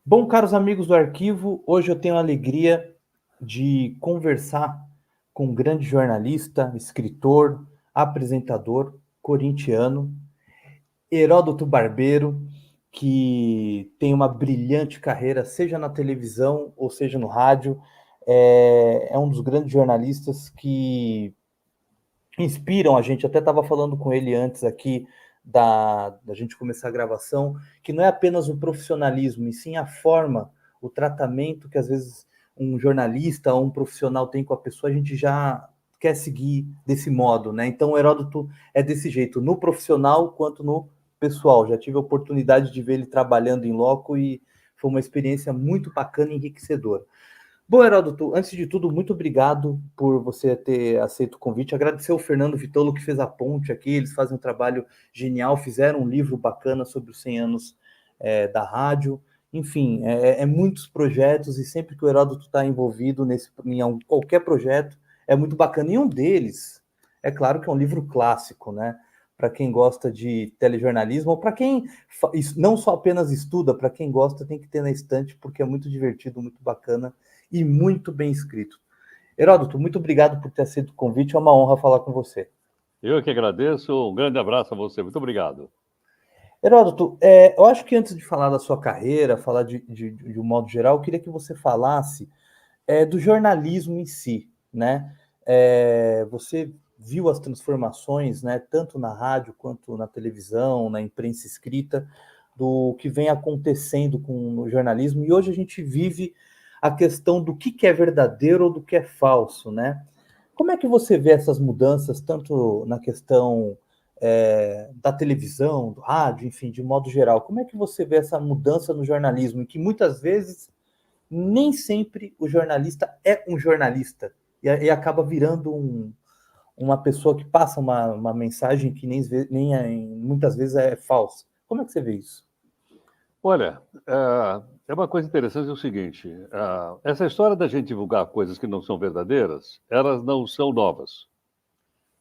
Bom, caros amigos do arquivo, hoje eu tenho a alegria de conversar com um grande jornalista, escritor, apresentador, corintiano, Heródoto Barbeiro, que tem uma brilhante carreira, seja na televisão ou seja no rádio. É um dos grandes jornalistas que inspiram a gente. Até estava falando com ele antes aqui da gente começar a gravação, que não é apenas o profissionalismo, e sim a forma, o tratamento que às vezes um jornalista ou um profissional tem com a pessoa, a gente já quer seguir desse modo, né? Então o Heródoto é desse jeito, no profissional quanto no pessoal. Já tive a oportunidade de ver ele trabalhando em loco e foi uma experiência muito bacana e enriquecedora. Bom, Heródoto, antes de tudo, muito obrigado por você ter aceito o convite. Agradecer ao Fernando Vitolo que fez a ponte aqui. Eles fazem um trabalho genial, fizeram um livro bacana sobre os 100 anos da rádio. Enfim, muitos projetos e sempre que o Heródoto está envolvido em qualquer projeto, é muito bacana. E um deles, é claro que é um livro clássico, né? Para quem gosta de telejornalismo, ou para quem não só apenas estuda, para quem gosta tem que ter na estante, porque é muito divertido, muito bacana e muito bem escrito. Heródoto, muito obrigado por ter aceito o convite, é uma honra falar com você. Eu que agradeço, um grande abraço a você, muito obrigado. Heródoto, eu acho que antes de falar da sua carreira, falar de um modo geral, eu queria que você falasse do jornalismo em si, né? Você viu as transformações, né, tanto na rádio quanto na televisão, na imprensa escrita, do que vem acontecendo com o jornalismo, e hoje a gente vive a questão do que é verdadeiro ou do que é falso, né? Como é que você vê essas mudanças, tanto na questão da televisão, do rádio, enfim, de modo geral? Como é que você vê essa mudança no jornalismo, em que muitas vezes nem sempre o jornalista é um jornalista e acaba virando uma pessoa que passa uma mensagem que muitas vezes é falsa? Como é que você vê isso? Olha, é uma coisa interessante o seguinte, essa história da gente divulgar coisas que não são verdadeiras, elas não são novas.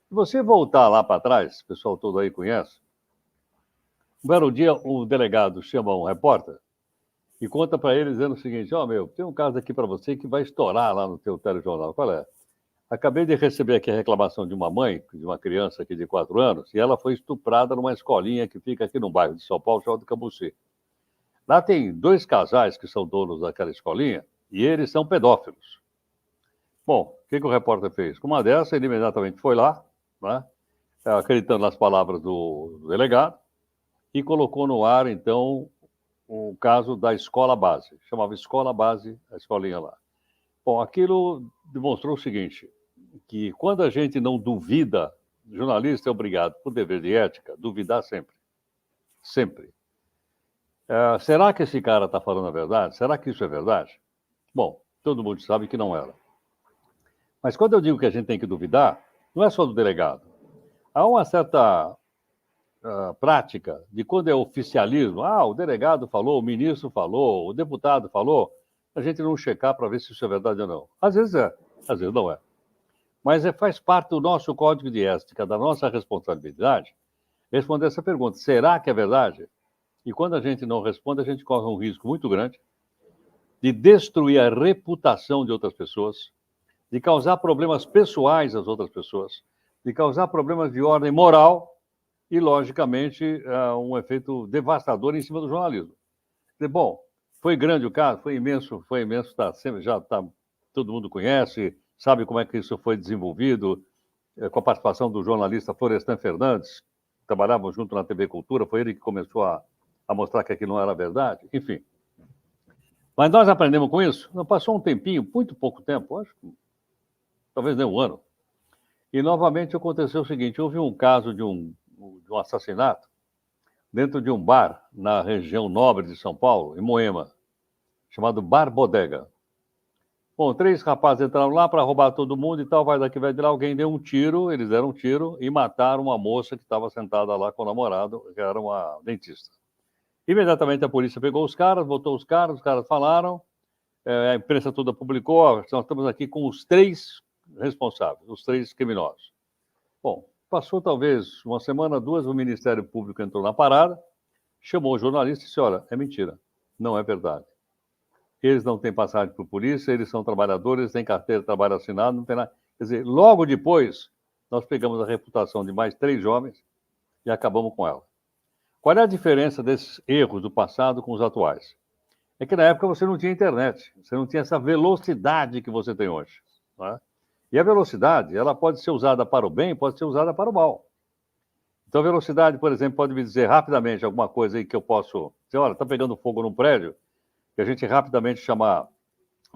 Se você voltar lá para trás, o pessoal todo aí conhece, um belo dia o delegado chama um repórter e conta para ele dizendo o seguinte, meu, tem um caso aqui para você que vai estourar lá no teu telejornal, qual é? Acabei de receber aqui a reclamação de uma mãe, de uma criança aqui de 4 anos, e ela foi estuprada numa escolinha que fica aqui no bairro de São Paulo, chamado Cambuci. Lá tem 2 casais que são donos daquela escolinha e eles são pedófilos. Bom, o que o repórter fez? Com uma dessa, ele imediatamente foi lá, né, acreditando nas palavras do delegado, e colocou no ar, então, o caso da escola base. Chamava Escola Base, a escolinha lá. Bom, aquilo demonstrou o seguinte, que quando a gente não duvida, o jornalista é obrigado, por dever de ética, duvidar sempre. Sempre. Será que esse cara está falando a verdade? Será que isso é verdade? Bom, todo mundo sabe que não era. Mas quando eu digo que a gente tem que duvidar, não é só do delegado. Há uma certa prática de quando é oficialismo, o delegado falou, o ministro falou, o deputado falou, a gente não checar para ver se isso é verdade ou não. Às vezes é, às vezes não é. Mas faz parte do nosso código de ética, da nossa responsabilidade, responder essa pergunta: será que é verdade? E quando a gente não responde, a gente corre um risco muito grande de destruir a reputação de outras pessoas, de causar problemas pessoais às outras pessoas, de causar problemas de ordem moral e, logicamente, um efeito devastador em cima do jornalismo. Bom, foi grande o caso, foi imenso, tá, já está, todo mundo conhece, sabe como é que isso foi desenvolvido, com a participação do jornalista Florestan Fernandes, que trabalhava junto na TV Cultura, foi ele que começou a mostrar que aquilo não era verdade, enfim. Mas nós aprendemos com isso, não passou um tempinho, muito pouco tempo, acho que talvez nem um ano, e novamente aconteceu o seguinte, houve um caso de um assassinato dentro de um bar na região nobre de São Paulo, em Moema, chamado Bar Bodega. Bom, 3 rapazes entraram lá para roubar todo mundo e tal, vai daqui, vai de lá, alguém deu um tiro, eles deram um tiro e mataram uma moça que estava sentada lá com o namorado, que era uma dentista. Imediatamente a polícia pegou os caras, botou os caras falaram, a imprensa toda publicou, nós estamos aqui com os 3 responsáveis, os 3 criminosos. Bom, passou talvez uma semana, 2, o Ministério Público entrou na parada, chamou o jornalista e disse, olha, é mentira, não é verdade. eles não têm passagem por polícia, eles são trabalhadores, têm carteira de trabalho assinado, não tem nada. Quer dizer, logo depois, nós pegamos a reputação de mais 3 jovens e acabamos com ela. Qual é a diferença desses erros do passado com os atuais? É que na época você não tinha internet, você não tinha essa velocidade que você tem hoje. Né? E a velocidade, ela pode ser usada para o bem, pode ser usada para o mal. Então, a velocidade, por exemplo, pode me dizer rapidamente alguma coisa aí que eu posso dizer, olha, está pegando fogo num prédio, que a gente rapidamente chamar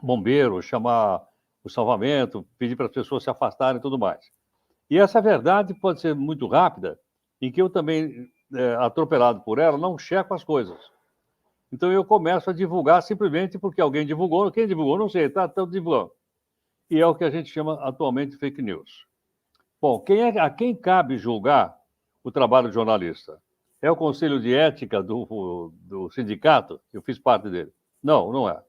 bombeiro, chamar o salvamento, pedir para as pessoas se afastarem e tudo mais. E essa verdade pode ser muito rápida, em que eu também, atropelado por ela, não checo as coisas. Então eu começo a divulgar simplesmente porque alguém divulgou, quem divulgou, não sei, está divulgando. E é o que a gente chama atualmente fake news. Bom, a quem cabe julgar o trabalho de jornalista? É o Conselho de Ética do sindicato? Eu fiz parte dele. Não, não é.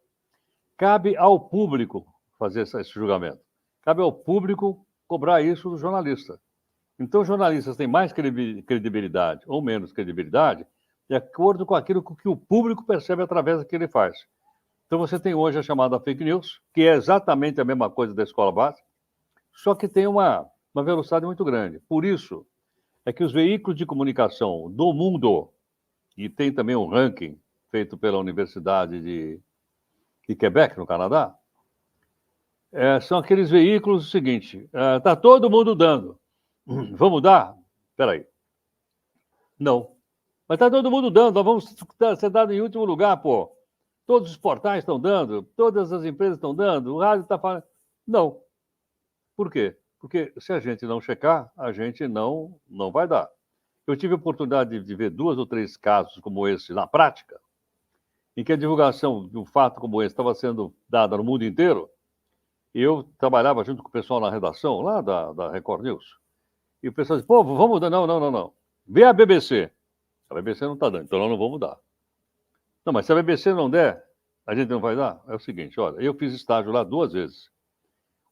Cabe ao público fazer esse julgamento. Cabe ao público cobrar isso do jornalista. Então, os jornalistas têm mais credibilidade ou menos credibilidade de acordo com aquilo que o público percebe através do que ele faz. Então, você tem hoje a chamada fake news, que é exatamente a mesma coisa da escola básica, só que tem uma velocidade muito grande. Por isso, é que os veículos de comunicação do mundo, e tem também um ranking feito pela Universidade de Quebec, no Canadá, são aqueles veículos, o seguinte, está todo mundo dando. Vamos dar? Espera aí. Não. Mas está todo mundo dando, nós vamos ser dado em último lugar, pô. Todos os portais estão dando, todas as empresas estão dando, o rádio está falando. Não. Por quê? Porque se a gente não checar, a gente não vai dar. Eu tive a oportunidade de ver 2 ou 3 casos como esse na prática, em que a divulgação de um fato como esse estava sendo dada no mundo inteiro, e eu trabalhava junto com o pessoal na redação, lá da Record News, e o pessoal disse, pô, vamos dar, não. Vê a BBC. A BBC não está dando, então nós não vamos dar. Não, mas se a BBC não der, a gente não vai dar? É o seguinte, olha, eu fiz estágio lá 2 vezes.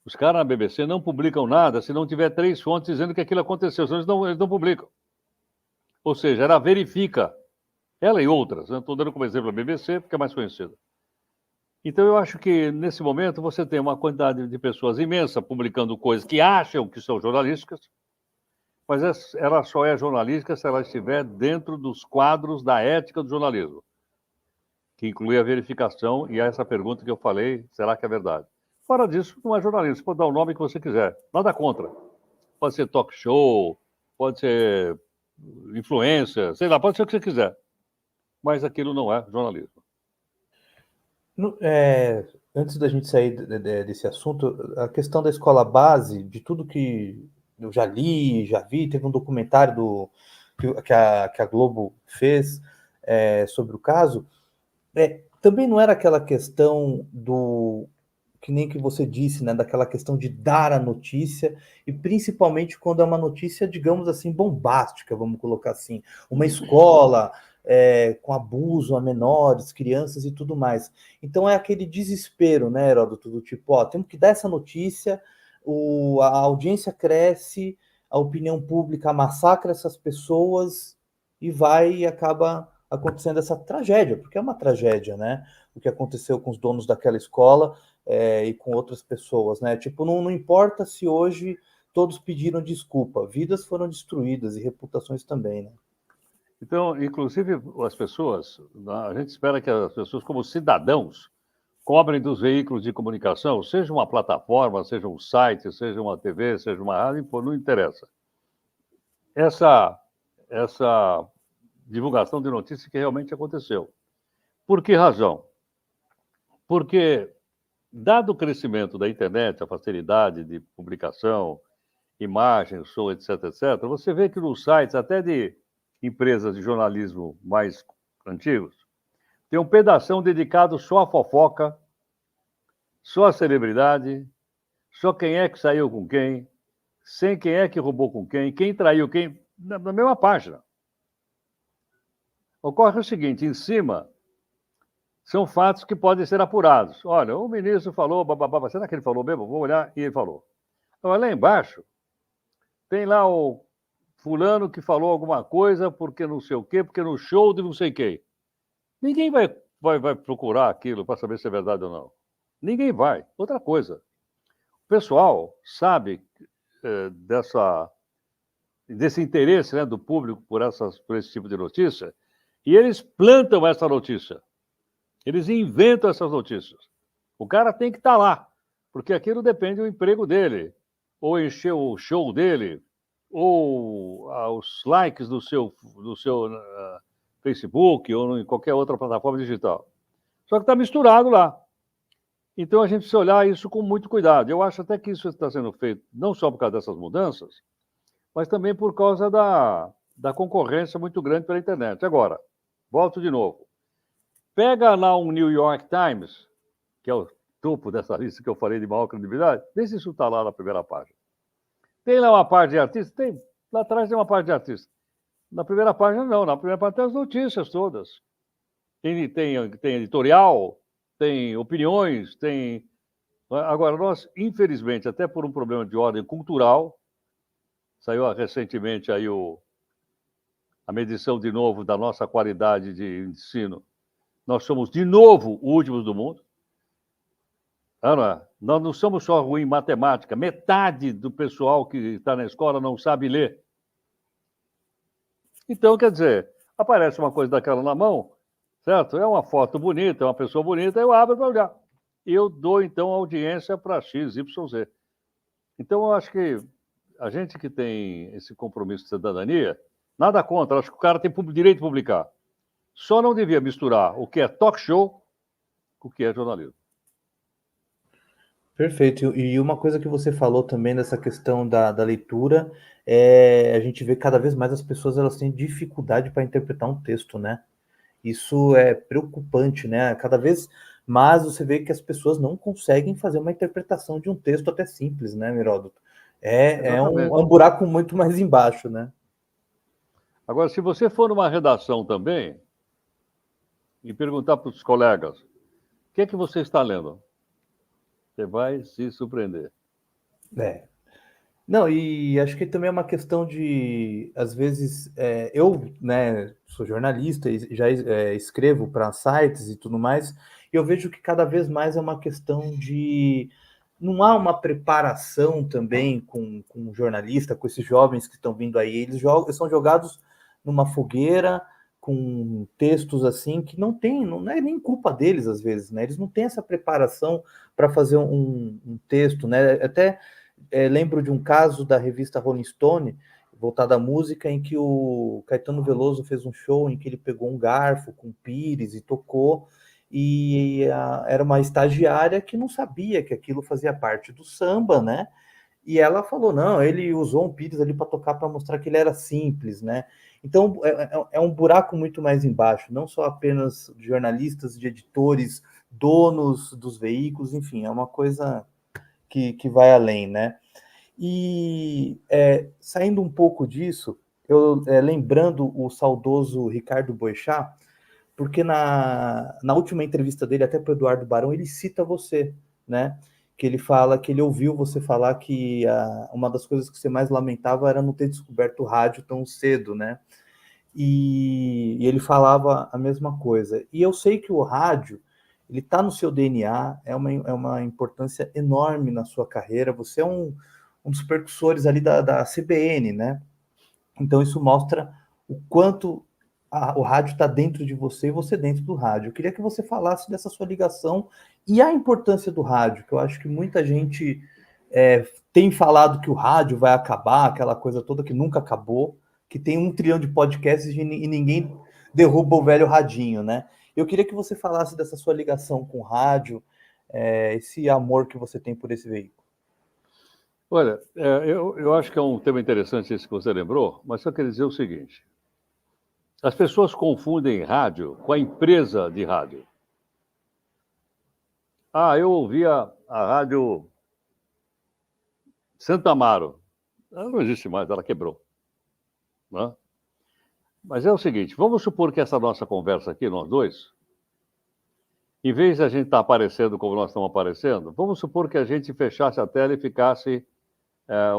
Os caras na BBC não publicam nada se não tiver 3 fontes dizendo que aquilo aconteceu, senão eles não publicam. Ou seja, ela verifica, ela e outras, né? Estou dando como exemplo a BBC, porque é mais conhecida. Então, eu acho que, nesse momento, você tem uma quantidade de pessoas imensa publicando coisas que acham que são jornalísticas, mas ela só é jornalística se ela estiver dentro dos quadros da ética do jornalismo, que inclui a verificação e essa pergunta que eu falei, será que é verdade? Fora disso, não é jornalismo, você pode dar o nome que você quiser, nada contra. Pode ser talk show, pode ser influência, sei lá, pode ser o que você quiser, mas aquilo não é jornalismo. Antes da gente sair desse assunto, a questão da escola base, de tudo que eu já li, já vi, teve um documentário que a Globo fez sobre o caso, também não era aquela questão que nem que você disse, né, daquela questão de dar a notícia, e principalmente quando é uma notícia, digamos assim, bombástica, vamos colocar assim, uma escola com abuso a menores, crianças e tudo mais. Então é aquele desespero, né, Heródoto, do tipo, temos que dar essa notícia, a audiência cresce, a opinião pública massacra essas pessoas e acaba acontecendo essa tragédia, porque é uma tragédia, né? O que aconteceu com os donos daquela escola e com outras pessoas, né? Tipo, não importa se hoje todos pediram desculpa, vidas foram destruídas e reputações também, né? Então, inclusive, as pessoas, a gente espera que as pessoas, como cidadãos, cobrem dos veículos de comunicação, seja uma plataforma, seja um site, seja uma TV, seja uma rádio, não interessa. Essa divulgação de notícia que realmente aconteceu. Por que razão? Porque, dado o crescimento da internet, a facilidade de publicação, imagens, som, etc., você vê que nos sites, até de empresas de jornalismo mais antigos, tem um pedação dedicado só à fofoca, só à celebridade, só quem é que saiu com quem, sem quem é que roubou com quem traiu quem, na mesma página. Ocorre o seguinte, em cima, são fatos que podem ser apurados. Olha, o ministro falou, bababá, será que ele falou mesmo? Vou olhar e ele falou. Agora, lá embaixo, tem lá o fulano que falou alguma coisa porque não sei o quê, porque no show de não sei quem. Ninguém vai vai procurar aquilo para saber se é verdade ou não? Ninguém vai. Outra coisa, o pessoal sabe desse interesse, né, do público por esse tipo de notícia, e eles plantam essa notícia. Eles inventam essas notícias. O cara tem que estar lá, porque aquilo depende do emprego dele, ou encher o show dele, ou os likes do seu Facebook ou em qualquer outra plataforma digital. Só que está misturado lá. Então a gente precisa olhar isso com muito cuidado. Eu acho até que isso está sendo feito não só por causa dessas mudanças, mas também por causa da concorrência muito grande pela internet. Agora, volto de novo. Pega lá um New York Times, que é o topo dessa lista que eu falei de maior credibilidade, vê se isso está lá na primeira página. Tem lá uma parte de artista? Tem. Lá atrás tem uma parte de artista. Na primeira página, não. Na primeira página tem as notícias todas. Tem editorial, tem opiniões, tem... Agora, nós, infelizmente, até por um problema de ordem cultural, saiu recentemente aí a medição de novo da nossa qualidade de ensino. Nós somos, de novo, últimos do mundo. Ana, nós não somos só ruins em matemática. Metade do pessoal que está na escola não sabe ler. Então, quer dizer, aparece uma coisa daquela na mão, certo? É uma foto bonita, é uma pessoa bonita, eu abro para olhar. E eu dou, então, audiência para X, Y, Z. Então, eu acho que a gente que tem esse compromisso de cidadania, nada contra, acho que o cara tem direito de publicar. Só não devia misturar o que é talk show com o que é jornalismo. Perfeito. E uma coisa que você falou também dessa questão da leitura, a gente vê cada vez mais as pessoas elas têm dificuldade para interpretar um texto, né? Isso é preocupante, né? Cada vez mais você vê que as pessoas não conseguem fazer uma interpretação de um texto até simples, né, Heródoto? É um buraco muito mais embaixo, né? Agora, se você for numa redação também e perguntar para os colegas, o que é que você está lendo? Você vai se surpreender. Não, e acho que também é uma questão de, às vezes, eu, né, sou jornalista e já escrevo para sites e tudo mais, e eu vejo que cada vez mais é uma questão de, não há uma preparação também com o jornalista, com esses jovens que estão vindo aí, eles são jogados numa fogueira com textos assim que não é nem culpa deles às vezes, né? Eles não têm essa preparação para fazer um texto, né? Até lembro de um caso da revista Rolling Stone, voltada à música, em que o Caetano Veloso fez um show em que ele pegou um garfo com pires e tocou, e era uma estagiária que não sabia que aquilo fazia parte do samba, né? E ela falou, não, ele usou um pires ali para tocar para mostrar que ele era simples, né? Então é um buraco muito mais embaixo, não só apenas de jornalistas, de editores, donos dos veículos, enfim, é uma coisa que vai além, né? E saindo um pouco disso, eu lembrando o saudoso Ricardo Boechat, porque na última entrevista dele, até para o Eduardo Barão, ele cita você, né? Que ele fala que ele ouviu você falar que uma das coisas que você mais lamentava era não ter descoberto o rádio tão cedo, né? E ele falava a mesma coisa. E eu sei que o rádio, ele está no seu DNA, é uma importância enorme na sua carreira. Você é um dos percussores ali da CBN, né? Então isso mostra o quanto o rádio está dentro de você e você dentro do rádio. Eu queria que você falasse dessa sua ligação e a importância do rádio, que eu acho que muita gente tem falado que o rádio vai acabar, aquela coisa toda que nunca acabou, que tem 1 trilhão de podcasts e ninguém derruba o velho radinho, né? Eu queria que você falasse dessa sua ligação com o rádio, esse amor que você tem por esse veículo. Olha, eu acho que é um tema interessante esse que você lembrou, mas só queria dizer o seguinte. As pessoas confundem rádio com a empresa de rádio. Ah, eu ouvia a rádio Santa Amaro. Ela não existe mais, ela quebrou. Né? Mas é o seguinte, vamos supor que essa nossa conversa aqui, nós dois, em vez de a gente estar aparecendo como nós estamos aparecendo, vamos supor que a gente fechasse a tela e ficasse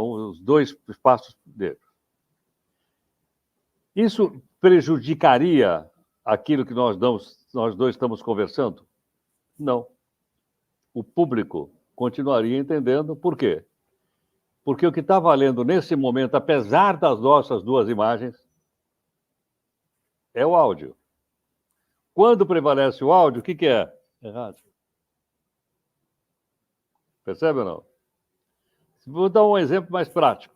os dois espaços dele. Isso prejudicaria aquilo que nós dois estamos conversando? Não. O público continuaria entendendo. Por quê? Porque o que está valendo nesse momento, apesar das nossas duas imagens, é o áudio. Quando prevalece o áudio, o que é? É rádio. Percebe ou não? Vou dar um exemplo mais prático.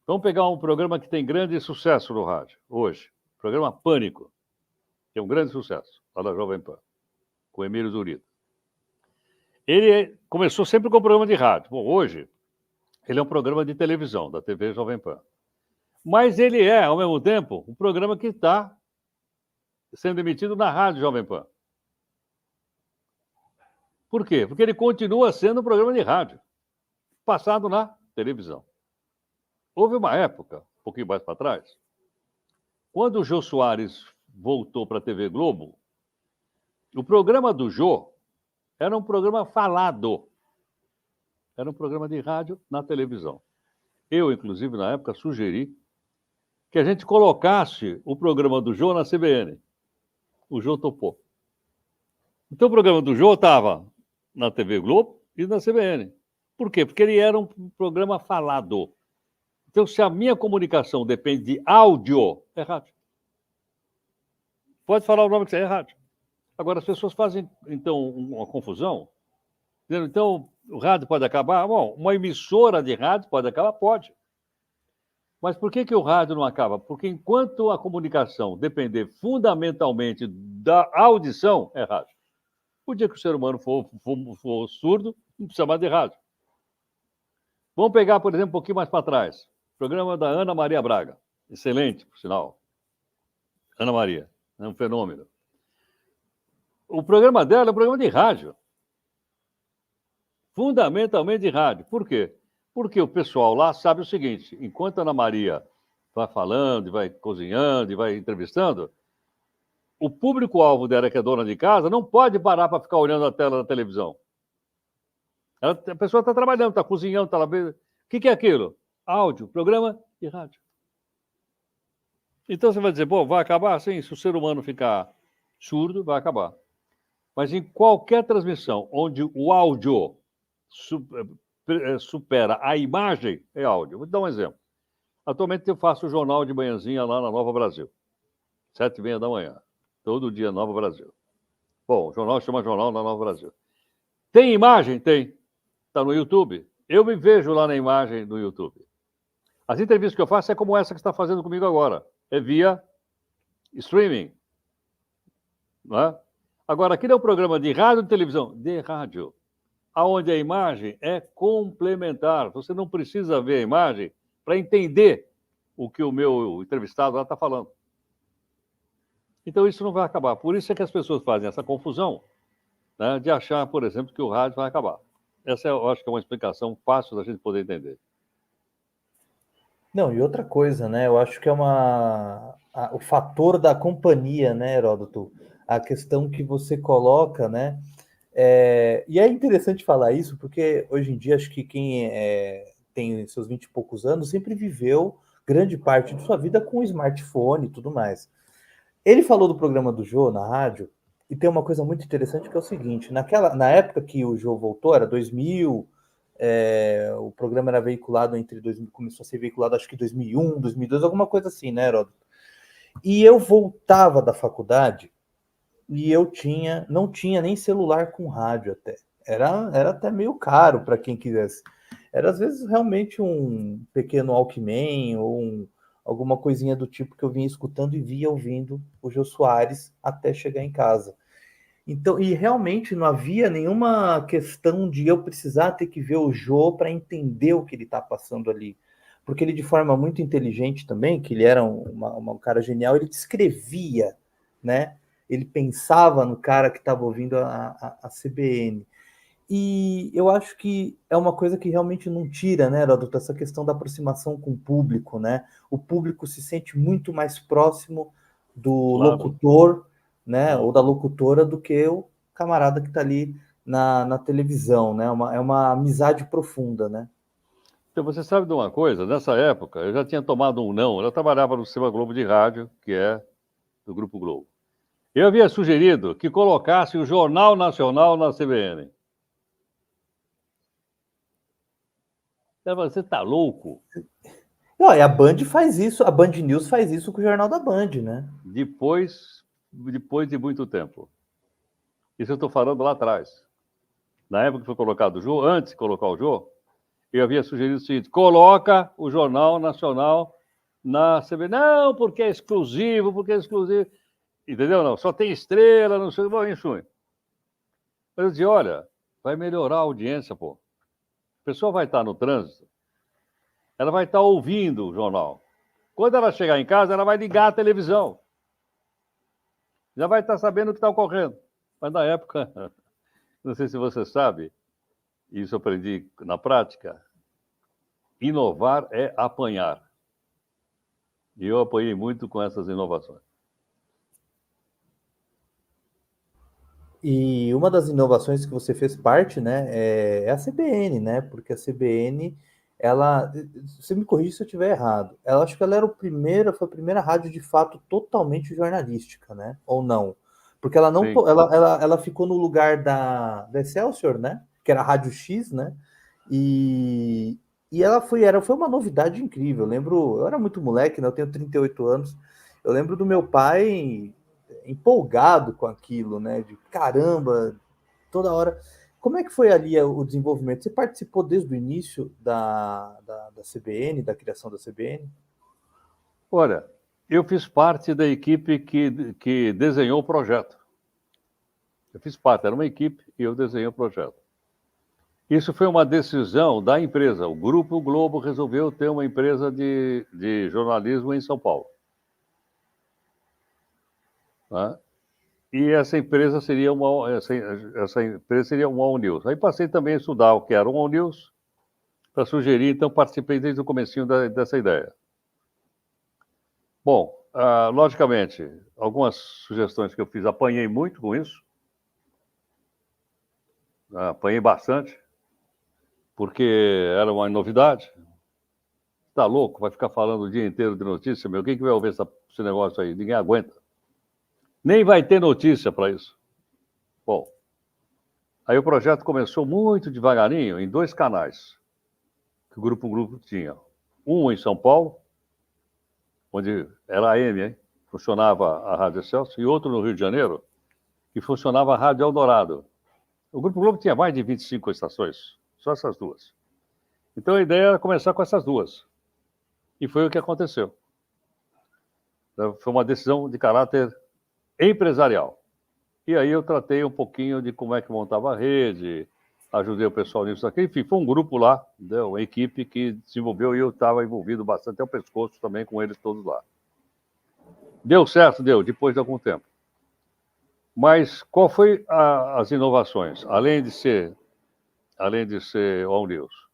Vamos pegar um programa que tem grande sucesso no rádio, hoje. O programa Pânico. Que é um grande sucesso, lá da Jovem Pan, com Emílio Zurita. Ele começou sempre com um programa de rádio. Bom, hoje, ele é um programa de televisão, da TV Jovem Pan. Mas ele é, ao mesmo tempo, um programa que está sendo emitido na rádio Jovem Pan. Por quê? Porque ele continua sendo um programa de rádio, passado na televisão. Houve uma época, um pouquinho mais para trás, quando o Jô Soares voltou para a TV Globo, o programa do Jô era um programa falado. Era um programa de rádio na televisão. Eu, inclusive, na época, sugeri que a gente colocasse o programa do Jô na CBN. O Jô topou. Então, o programa do Jô estava na TV Globo e na CBN. Por quê? Porque ele era um programa falado. Então, se a minha comunicação depende de áudio, é rádio. Pode falar o nome que você é rádio. Agora, as pessoas fazem, então, uma confusão. Então, o rádio pode acabar? Bom, uma emissora de rádio pode acabar? Pode. Mas por que o rádio não acaba? Porque enquanto a comunicação depender fundamentalmente da audição, é rádio. O dia que o ser humano for surdo, não precisa mais de rádio. Vamos pegar, por exemplo, um pouquinho mais para trás. O programa da Ana Maria Braga. Excelente, por sinal. Ana Maria. É um fenômeno. O programa dela é um programa de rádio. Fundamentalmente de rádio. Por quê? Porque o pessoal lá sabe o seguinte: enquanto a Ana Maria vai falando, e vai cozinhando, e vai entrevistando, o público-alvo dela, que é dona de casa, não pode parar para ficar olhando a tela da televisão. A pessoa está trabalhando, está cozinhando, está lá. O que é aquilo? Áudio, programa de rádio. Então você vai dizer, bom, vai acabar? Sim, se o ser humano ficar surdo, vai acabar. Mas em qualquer transmissão onde o áudio supera a imagem, é áudio. Vou te dar um exemplo. Atualmente eu faço o jornal de manhãzinha lá na Nova Brasil. 7h30 da manhã. Todo dia Nova Brasil. Bom, o jornal chama Jornal da Nova Brasil. Tem imagem? Tem. Está no YouTube. Eu me vejo lá na imagem do YouTube. As entrevistas que eu faço é como essa que você está fazendo comigo agora. É via streaming. Não é? Agora, aqui é um programa de rádio e televisão. De rádio. Onde a imagem é complementar. Você não precisa ver a imagem para entender o que o meu entrevistado lá está falando. Então, isso não vai acabar. Por isso é que as pessoas fazem essa confusão, né, de achar, por exemplo, que o rádio vai acabar. Essa, eu acho que é uma explicação fácil da gente poder entender. Não, e outra coisa, né? Eu acho que é o fator da companhia, né, Heródoto? A questão que você coloca, né? E é interessante falar isso, porque hoje em dia acho que quem tem seus 20 e poucos anos sempre viveu grande parte de sua vida com smartphone e tudo mais. Ele falou do programa do Jô na rádio, e tem uma coisa muito interessante que é o seguinte: na época que o Jô voltou, era 2000, o programa era veiculado começou a ser veiculado acho que 2001, 2002, alguma coisa assim, né, Heródoto? E eu voltava da faculdade e eu não tinha nem celular com rádio até. Era até meio caro para quem quisesse. Era às vezes realmente um pequeno Walkman ou alguma coisinha do tipo que eu vinha escutando e via ouvindo o Jô Soares até chegar em casa. Então, e realmente não havia nenhuma questão de eu precisar ter que ver o Jô para entender o que ele está passando ali. Porque ele, de forma muito inteligente também, que ele era um cara genial, ele descrevia, né? Ele pensava no cara que estava ouvindo a CBN. E eu acho que é uma coisa que realmente não tira, né, Heródoto, essa questão da aproximação com o público, né? O público se sente muito mais próximo do locutor, né, ou da locutora, do que o camarada que está ali na televisão, né? É uma amizade profunda, né? Então, você sabe de uma coisa? Nessa época, eu já tinha tomado um não. Eu trabalhava no Sistema Globo de Rádio, que é do Grupo Globo. Eu havia sugerido que colocasse o Jornal Nacional na CBN. Ela falou, você está louco? Não, e a Band faz isso, a Band News faz isso com o Jornal da Band, né? Depois de muito tempo. Isso eu estou falando lá atrás. Na época que foi colocado o Jô, antes de colocar o Jô, eu havia sugerido o seguinte: coloca o Jornal Nacional na CBN. Não, porque é exclusivo, porque é exclusivo. Entendeu? Não, só tem estrela, não sei. Bom, enfim. Mas eu disse: olha, vai melhorar a audiência, pô. A pessoa vai estar no trânsito, ela vai estar ouvindo o jornal. Quando ela chegar em casa, ela vai ligar a televisão. Já vai estar sabendo o que está ocorrendo. Mas na época, não sei se você sabe, isso eu aprendi na prática, inovar é apanhar. E eu apanhei muito com essas inovações. E uma das inovações que você fez parte, né, é a CBN, né? Porque a CBN, ela, você me corrija se eu estiver errado. Ela acho que ela era foi a primeira rádio de fato totalmente jornalística, né? Ou não? Porque ela não, Sim. ela ficou no lugar da Excelsior, né? Que era a Rádio X, né? E, e foi uma novidade incrível. Eu lembro, eu era muito moleque, né? Eu tenho 38 anos. Eu lembro do meu pai empolgado com aquilo, né? De caramba, toda hora. Como é que foi ali o desenvolvimento? Você participou desde o início da CBN, da criação da CBN? Olha, eu fiz parte da equipe que desenhou o projeto. Eu fiz parte, era uma equipe e eu desenhei o projeto. Isso foi uma decisão da empresa. O Grupo Globo resolveu ter uma empresa de jornalismo em São Paulo. Né? E essa empresa seria essa empresa seria uma All News. Aí passei também a estudar o que era uma All News para sugerir, então participei desde o comecinho dessa ideia. Bom, logicamente, algumas sugestões que eu fiz, apanhei muito com isso, apanhei bastante, porque era uma novidade. Tá louco? Vai ficar falando o dia inteiro de notícia, meu? Quem que vai ouvir esse negócio aí? Ninguém aguenta. Nem vai ter notícia para isso. Bom, aí o projeto começou muito devagarinho, em 2 canais que o Grupo tinha. Um em São Paulo, onde era a AM, hein? Funcionava a Rádio Excelsior, e outro no Rio de Janeiro, que funcionava a Rádio Eldorado. O Grupo Globo tinha mais de 25 estações, só essas duas. Então a ideia era começar com essas duas. E foi o que aconteceu. Foi uma decisão de caráter empresarial. E aí eu tratei um pouquinho de como é que montava a rede, ajudei o pessoal nisso aqui. Enfim, foi um grupo lá, né, uma equipe que desenvolveu e eu estava envolvido bastante até o pescoço também com eles todos lá. Deu certo? Deu, depois de algum tempo. Mas qual foi as inovações, além de ser All News?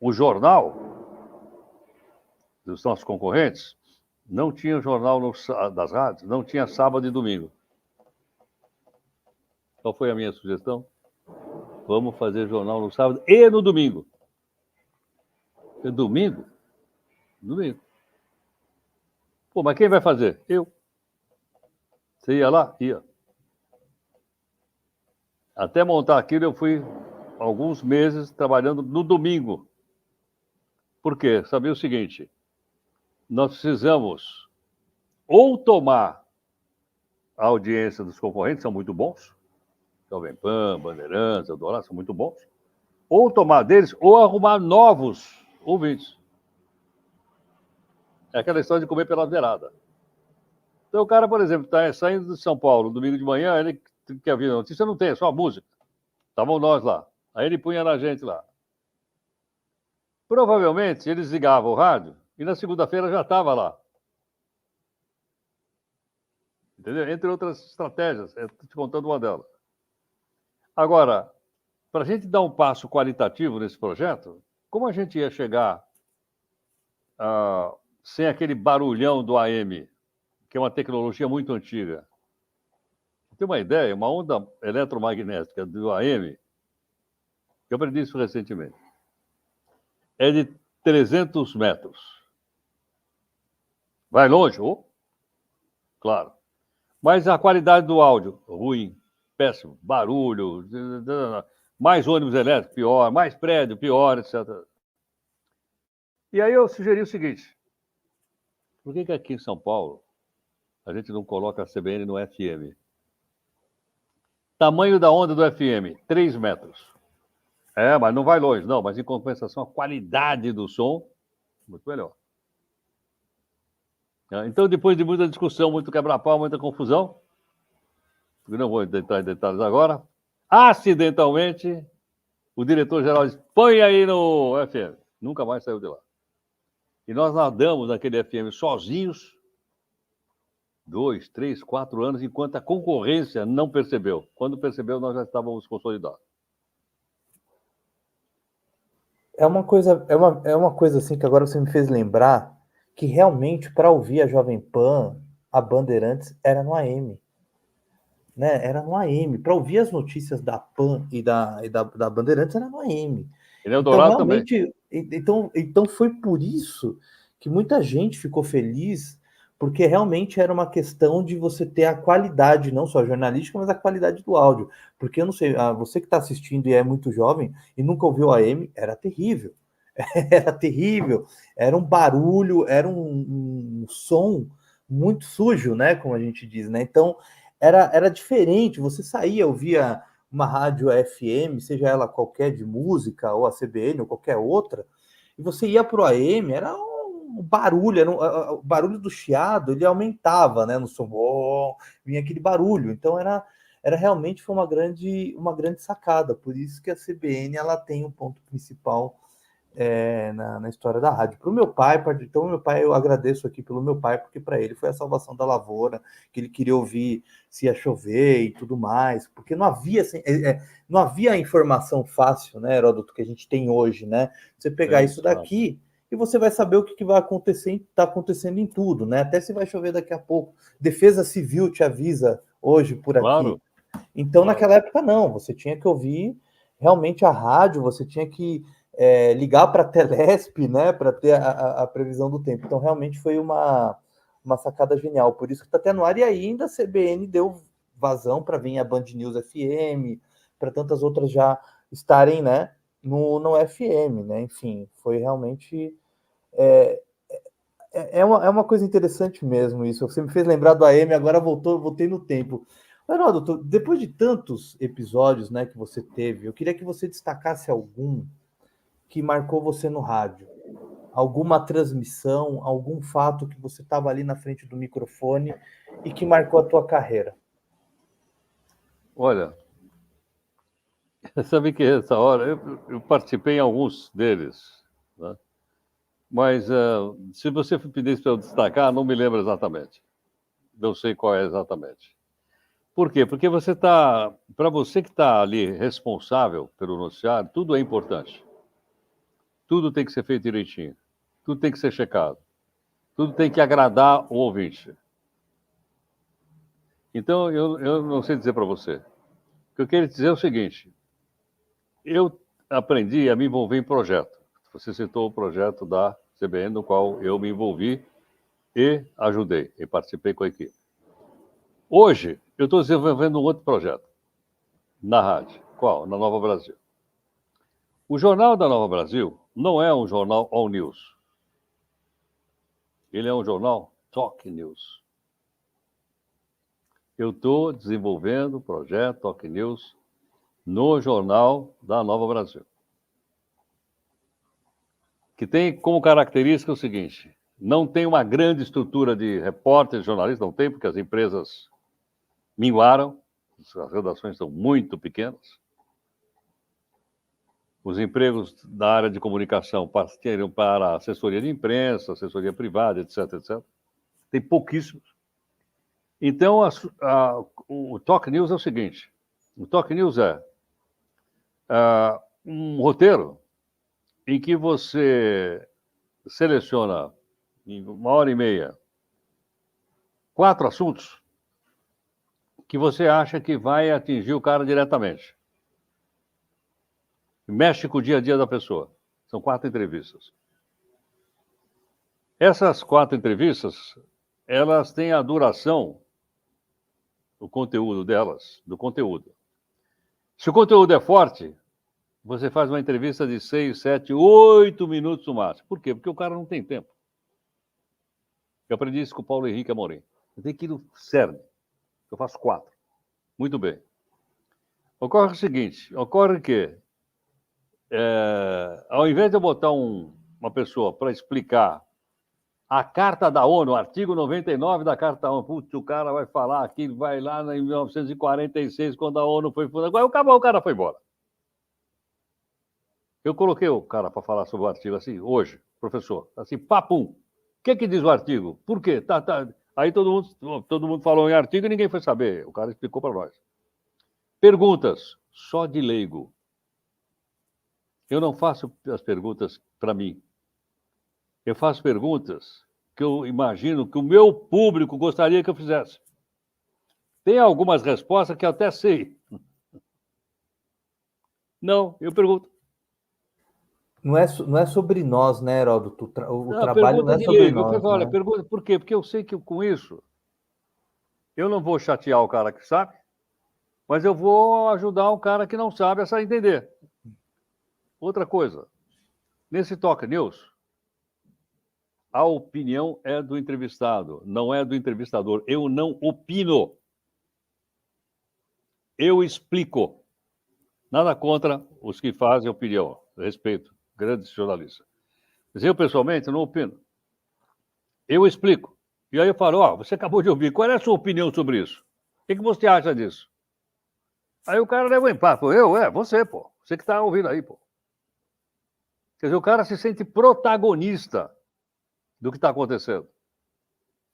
O jornal dos nossos concorrentes não tinha jornal das rádios, não tinha sábado e domingo. Qual foi a minha sugestão? Vamos fazer jornal no sábado e no domingo. Domingo? Domingo. Pô, mas quem vai fazer? Eu. Você ia lá? Ia. Até montar aquilo, eu fui alguns meses trabalhando no domingo. Por quê? Sabia o seguinte: nós precisamos ou tomar a audiência dos concorrentes, são muito bons, Jovem Pan, Bandeirantes, Eldorado, são muito bons, ou tomar deles, ou arrumar novos ouvintes. É aquela história de comer pela beirada. Então o cara, por exemplo, está saindo de São Paulo, domingo de manhã, ele quer vir a notícia, não tem, é só a música. Estavam nós lá. Aí ele punha na gente lá. Provavelmente eles ligavam o rádio e na segunda-feira já estava lá. Entendeu? Entre outras estratégias, estou te contando uma delas. Agora, para a gente dar um passo qualitativo nesse projeto, como a gente ia chegar sem aquele barulhão do AM, que é uma tecnologia muito antiga? Tem uma ideia, uma onda eletromagnética do AM, eu aprendi isso recentemente, é de 300 metros. Vai longe? Oh, claro. Mas a qualidade do áudio, ruim, péssimo, barulho, mais ônibus elétrico, pior, mais prédio, pior, etc. E aí eu sugeri o seguinte, por que aqui em São Paulo a gente não coloca a CBN no FM? Tamanho da onda do FM, 3 metros. Mas não vai longe, não. Mas em compensação, a qualidade do som, muito melhor. Então, depois de muita discussão, muito quebra-pau, muita confusão, porque não vou entrar em detalhes agora, acidentalmente, o diretor-geral disse, põe aí no FM. Nunca mais saiu de lá. E nós nadamos naquele FM sozinhos, 2, 3, 4 anos, enquanto a concorrência não percebeu. Quando percebeu, nós já estávamos consolidados. É uma coisa assim que agora você me fez lembrar que realmente para ouvir a Jovem Pan, a Bandeirantes, era no AM. Né? Era no AM. Para ouvir as notícias da Pan e da Bandeirantes era no AM. Ele é Então, Eldorado também. realmente, então foi por isso que muita gente ficou feliz, porque realmente era uma questão de você ter a qualidade, não só jornalística, mas a qualidade do áudio. Porque eu não sei, você que está assistindo e é muito jovem e nunca ouviu a AM, era terrível. Era terrível, era um barulho, era um som muito sujo, né? Como a gente diz, né? Então era diferente. Você saía, ouvia uma rádio FM, seja ela qualquer de música, ou a CBN, ou qualquer outra, e você ia para o AM, era um barulho, o barulho do chiado, ele aumentava, né? No som, vinha aquele barulho. Então era realmente foi uma grande sacada. Por isso que a CBN ela tem um ponto principal na história da rádio. Para o meu pai, então meu pai, eu agradeço aqui pelo meu pai, porque para ele foi a salvação da lavoura, que ele queria ouvir se ia chover e tudo mais, porque não havia assim, não havia informação fácil, né, Heródoto, que a gente tem hoje, né? Você pegar isso daqui e você vai saber o que vai acontecer, está acontecendo em tudo, né? Até se vai chover daqui a pouco. Defesa Civil te avisa hoje por aqui. Claro. Então, naquela época, não. Você tinha que ouvir realmente a rádio, você tinha que ligar para a Telesp, né, para ter a previsão do tempo. Então, realmente foi uma sacada genial. Por isso que está até no ar. E ainda a CBN deu vazão para vir a Band News FM, para tantas outras já estarem, né, no FM, né? Enfim, foi realmente... É uma coisa interessante mesmo isso. Você me fez lembrar do AM, agora voltei no tempo. Heródoto, depois de tantos episódios, né, que você teve, eu queria que você destacasse algum que marcou você no rádio. Alguma transmissão, algum fato que você estava ali na frente do microfone e que marcou a tua carreira. Olha, sabe que essa hora eu participei em alguns deles, né? Mas se você pedisse para eu destacar, não me lembro exatamente. Não sei qual é exatamente. Por quê? Porque para você que está ali responsável pelo noticiário, tudo é importante. Tudo tem que ser feito direitinho. Tudo tem que ser checado. Tudo tem que agradar o ouvinte. Então, eu não sei dizer para você. O que eu quero dizer é o seguinte. Eu aprendi a me envolver em projeto. Você citou o projeto da CBN, no qual eu me envolvi e ajudei, e participei com a equipe. Hoje, eu estou desenvolvendo um outro projeto na rádio. Qual? Na Nova Brasil. O Jornal da Nova Brasil não é um jornal all news. Ele é um jornal talk news. Eu estou desenvolvendo o projeto Talk News no Jornal da Nova Brasil, que tem como característica o seguinte: não tem uma grande estrutura de repórteres, jornalistas, não tem, porque as empresas minguaram, as redações são muito pequenas. Os empregos da área de comunicação partiram para assessoria de imprensa, assessoria privada, etc, etc. Tem pouquíssimos. Então, o Talk News é o seguinte: o Talk News é um roteiro em que você seleciona, em 1h30, 4 assuntos que você acha que vai atingir o cara diretamente. Mexe com o dia a dia da pessoa. São 4 entrevistas. Essas 4 entrevistas, elas têm a duração o conteúdo delas, do conteúdo. Se o conteúdo é forte, você faz uma entrevista de 6, 7, 8 minutos no máximo. Por quê? Porque o cara não tem tempo. Eu aprendi isso com o Paulo Henrique Amorim. Eu tenho que ir no cerne. Eu faço 4. Muito bem. Ocorre o seguinte, ocorre que, ao invés de eu botar uma pessoa para explicar a Carta da ONU, o artigo 99 da Carta da ONU, putz, o cara vai falar aqui, vai lá em 1946, quando a ONU foi fundada, agora acabou, o cara foi embora. Eu coloquei o cara para falar sobre o artigo assim, hoje, professor, assim, papum. O que diz o artigo? Por quê? Tá. Aí todo mundo falou em artigo e ninguém foi saber. O cara explicou para nós. Perguntas, só de leigo. Eu não faço as perguntas para mim. Eu faço perguntas que eu imagino que o meu público gostaria que eu fizesse. Tem algumas respostas que eu até sei. Não, eu pergunto. Não é sobre nós, né, Heródoto? O trabalho não é de sobre leigo. nós. Olha, Né? pergunta por quê? Porque eu sei que com isso eu não vou chatear o cara que sabe, mas eu vou ajudar um cara que não sabe a entender. Outra coisa, nesse Talk News, a opinião é do entrevistado, não é do entrevistador. Eu não opino. Eu explico. Nada contra os que fazem opinião. Respeito, grandes jornalistas. Mas eu, pessoalmente, não opino. Eu explico. E aí eu falo, você acabou de ouvir, qual é a sua opinião sobre isso? O que você acha disso? Aí o cara leva um empate. Você, pô. Você que está ouvindo aí, pô. Quer dizer, o cara se sente protagonista do que está acontecendo.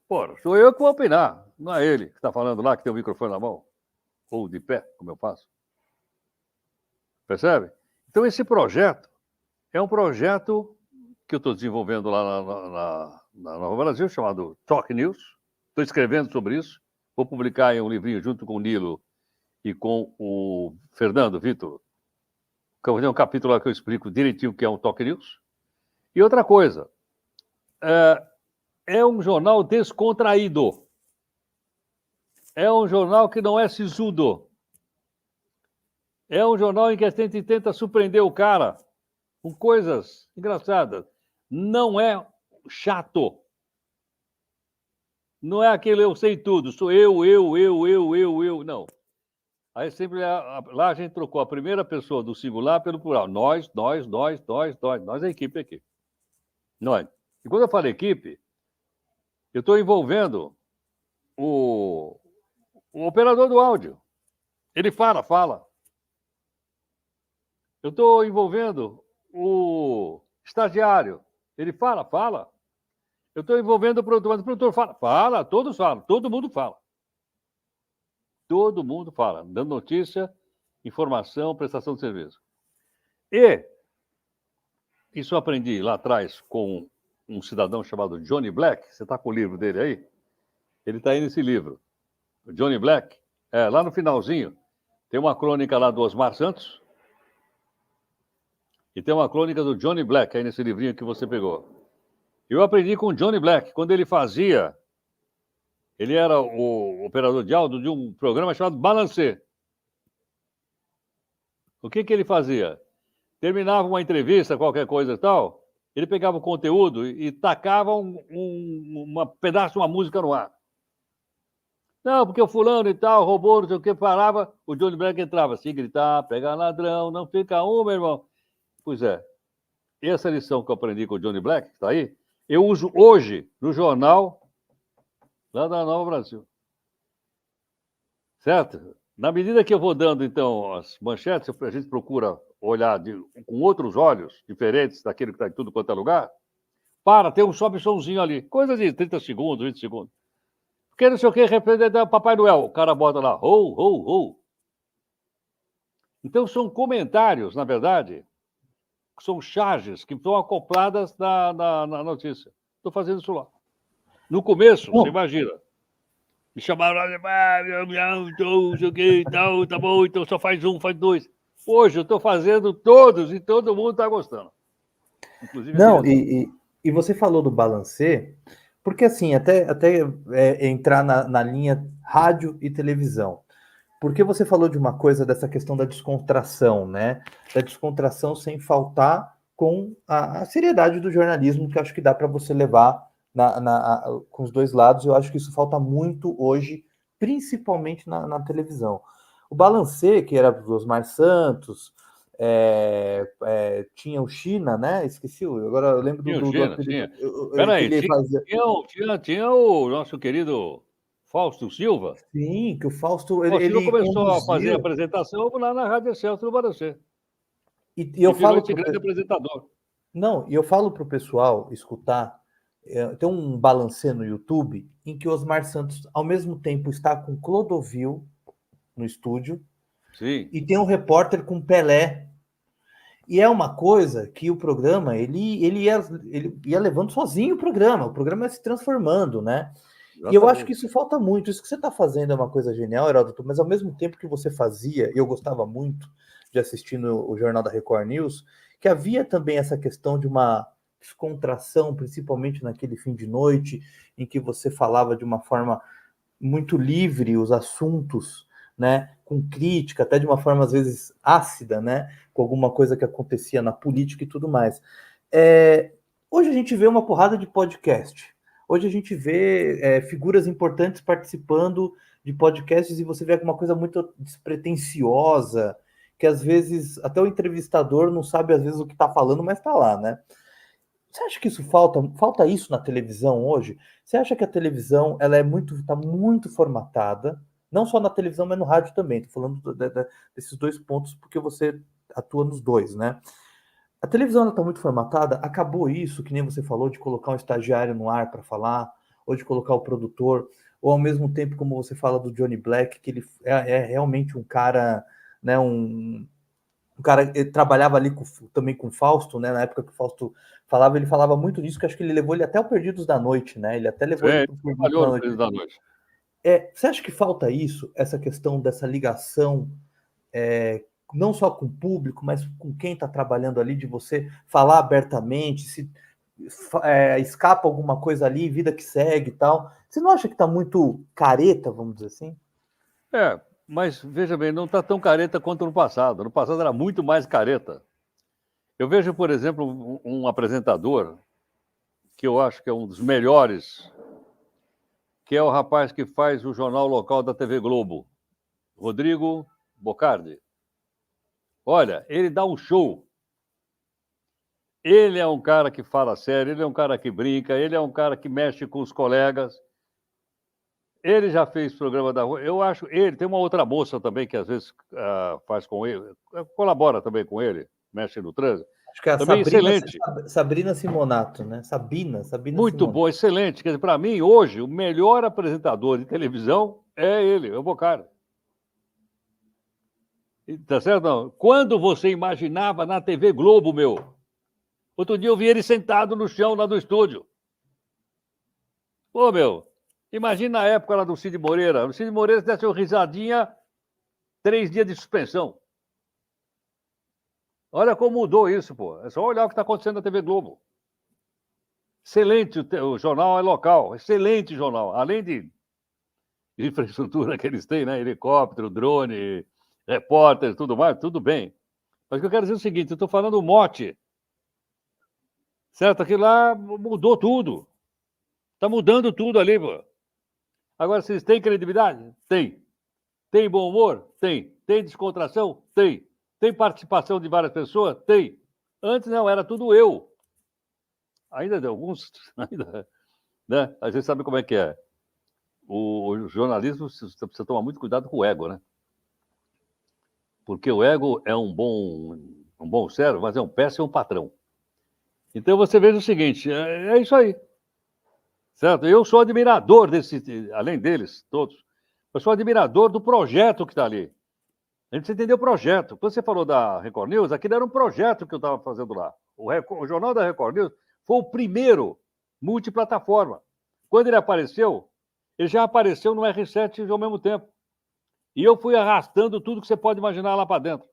Pô, sou eu que vou opinar, não é ele que está falando lá, que tem o microfone na mão. Ou de pé, como eu faço. Percebe? Então, esse projeto é um projeto que eu estou desenvolvendo lá na Nova Brasil, chamado Talk News. Estou escrevendo sobre isso. Vou publicar em um livrinho junto com o Nilo e com o Fernando Vitor. Tem um capítulo lá que eu explico direitinho o que é um Talk News. E outra coisa, é um jornal descontraído. É um jornal que não é sisudo. É um jornal em que a gente tenta surpreender o cara com coisas engraçadas. Não é chato. Não é aquele eu sei tudo, sou eu. Não. Aí sempre lá a gente trocou a primeira pessoa do singular pelo plural. Nós é equipe aqui. Nós. E quando eu falo equipe, eu estou envolvendo o operador do áudio. Ele fala. Eu estou envolvendo o estagiário. Ele fala. Eu estou envolvendo o produtor, mas o produtor fala, todos falam, todo mundo fala. Todo mundo fala, dando notícia, informação, prestação de serviço. E isso eu aprendi lá atrás com um cidadão chamado Johnny Black. Você está com o livro dele aí? Ele está aí nesse livro. O Johnny Black, lá no finalzinho, tem uma crônica lá do Osmar Santos e tem uma crônica do Johnny Black aí nesse livrinho que você pegou. Eu aprendi com o Johnny Black, quando ele era o operador de áudio de um programa chamado Balancê. O que ele fazia? Terminava uma entrevista, qualquer coisa e tal, ele pegava o conteúdo e tacava um pedaço de uma música no ar. Não, porque o fulano e tal, roubou, não sei o que, parava, o Johnny Black entrava. Se gritar, pegar ladrão, não fica meu irmão. Pois é. Essa lição que eu aprendi com o Johnny Black, que está aí, eu uso hoje no jornal lá da Nova Brasil. Certo? Na medida que eu vou dando, então, as manchetes, a gente procura olhar com outros olhos, diferentes daquele que está em tudo quanto é lugar, tem um sobe-somzinho ali, coisa de 30 segundos, 20 segundos. Porque não sei o que, representa o Papai Noel. O cara bota lá, ho, ho, ho. Então, são comentários, na verdade, que são charges que estão acopladas na notícia. Estou fazendo isso lá. No começo, você imagina, me chamaram, não sei o que, tal, tá bom, então só faz um, faz dois. Hoje eu estou fazendo todos e todo mundo está gostando. Inclusive, não, e você falou do Balancê, Porque assim, até entrar na linha rádio e televisão. Porque você falou de uma coisa dessa questão da descontração, né? Da descontração sem faltar com a seriedade do jornalismo, que eu acho que dá para você levar com os dois lados. Eu acho que isso falta muito hoje, principalmente na televisão. O Balancê, que era do Osmar Santos, tinha o China, né? Esqueci, agora eu lembro Tinha o do China, apelido tinha. que Peraí, ele fazia. tinha o nosso querido Fausto Silva. Sim, que o Fausto O Silva ele começou a fazer a conduziu. apresentação lá na Rádio Excelsior do Barancê. E E eu virou falo esse grande apresentador. Não, e eu falo para o pessoal escutar. Tem um balancê no YouTube em que o Osmar Santos, ao mesmo tempo, está com Clodovil no estúdio Sim, e tem um repórter com Pelé. E é uma coisa que o programa ele ia levando sozinho o programa ia se transformando, né? E eu acho que exatamente. isso falta muito. Isso que você está fazendo é uma coisa genial, Heródoto, mas ao mesmo tempo que você fazia, e eu gostava muito de assistir o Jornal da Record News, que havia também essa questão de uma descontração, principalmente naquele fim de noite, em que você falava de uma forma muito livre os assuntos, né, com crítica, até de uma forma às vezes ácida, né, com alguma coisa que acontecia na política e tudo mais. Hoje a gente vê uma porrada de podcast. Hoje a gente vê figuras importantes participando de podcasts e você vê alguma coisa muito despretensiosa, que às vezes até o entrevistador não sabe às vezes o que está falando, mas está lá, né? Você acha que isso falta isso na televisão hoje? Você acha que a televisão ela está muito formatada, não só na televisão, mas no rádio também. Estou falando desses dois pontos porque você atua nos dois, né? A televisão está muito formatada. Acabou isso, que nem você falou, de colocar um estagiário no ar para falar, ou de colocar o produtor, ou ao mesmo tempo, como você fala do Johnny Black, que ele é realmente um cara, né? O cara ele trabalhava ali também com o Fausto, né? Na época que o Fausto falava, ele falava muito disso, que acho que ele levou ele até o Perdidos da Noite, né? Ele até levou ele Sim, para o Perdidos trabalhou da no Noite. Período da Noite. Você acha que falta isso, essa questão dessa ligação, não só com o público, mas com quem está trabalhando ali, de você falar abertamente, se escapa alguma coisa ali, vida que segue e tal. Você não acha que está muito careta, vamos dizer assim? Mas veja bem, não está tão careta quanto no passado. No passado era muito mais careta. Eu vejo, por exemplo, um apresentador que eu acho que é um dos melhores, que é o rapaz que faz o jornal local da TV Globo, Rodrigo Bocardi. Olha, ele dá um show. Ele é um cara que fala sério, ele é um cara que brinca, ele é um cara que mexe com os colegas. Ele já fez programa da rua. Eu acho ele. Tem uma outra moça também que às vezes faz com ele, colabora também com ele, mexe no trânsito. Acho que é a Também excelente. Sabrina Simonato, né? Sabina Muito Simonato. bom, excelente. Quer dizer, para mim, hoje, o melhor apresentador de televisão é ele, é o Bocardi. Tá certo? Não? Quando você imaginava na TV Globo, meu? Outro dia eu vi ele sentado no chão lá do estúdio. Pô, meu, imagina a época lá do Cid Moreira. O Cid Moreira desse uma risadinha, 3 dias de suspensão. Olha como mudou isso, pô. É só olhar o que está acontecendo na TV Globo. Excelente, o jornal é local, excelente jornal. Além de infraestrutura que eles têm, né? Helicóptero, drone, repórter, tudo mais, tudo bem. Mas o que eu quero dizer é o seguinte, eu estou falando o mote. Certo? Aquilo lá mudou tudo. Está mudando tudo ali, pô. Agora, vocês têm credibilidade? Tem. Tem bom humor? Tem. Tem descontração? Tem. Tem participação de várias pessoas? Tem. Antes não, era tudo eu. Ainda de alguns, ainda, né? A gente sabe como é que é. O jornalismo, você precisa tomar muito cuidado com o ego, né? Porque o ego é um bom servo, mas é um péssimo patrão. Então você veja o seguinte, é isso aí. Certo? Eu sou admirador além deles todos, eu sou admirador do projeto que está ali. A gente entendeu o projeto. Quando você falou da Record News, aquilo era um projeto que eu estava fazendo lá. O Jornal da Record News foi o primeiro multiplataforma. Quando ele apareceu, ele já apareceu no R7 ao mesmo tempo. E eu fui arrastando tudo que você pode imaginar lá para dentro.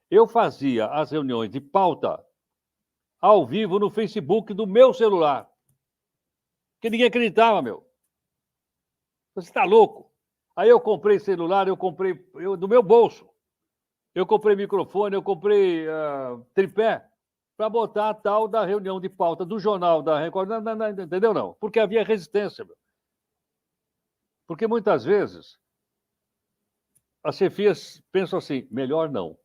Eu fazia as reuniões de pauta ao vivo no Facebook do meu celular. Porque ninguém acreditava, meu. Você está louco? Aí eu comprei celular, do meu bolso. Eu comprei microfone, eu comprei tripé para botar a tal da reunião de pauta do jornal da Record. Não, entendeu? Não. Porque havia resistência, meu. Porque muitas vezes as chefias pensam assim, melhor não.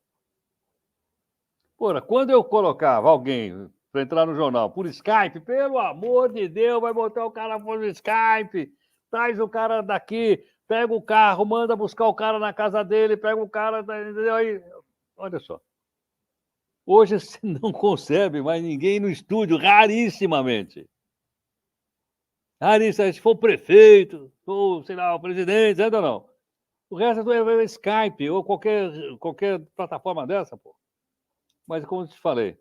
Porra, quando eu colocava alguém para entrar no jornal por Skype, pelo amor de Deus, vai botar o cara por Skype, traz o cara daqui, pega o carro, manda buscar o cara na casa dele, pega o cara, entendeu? Aí, olha só. Hoje você não concebe mais ninguém no estúdio, rarissimamente. Rarissimamente, se for o prefeito, ou, sei lá, o presidente, ainda não. O resto é Skype ou qualquer plataforma dessa, pô. Mas, como eu te falei,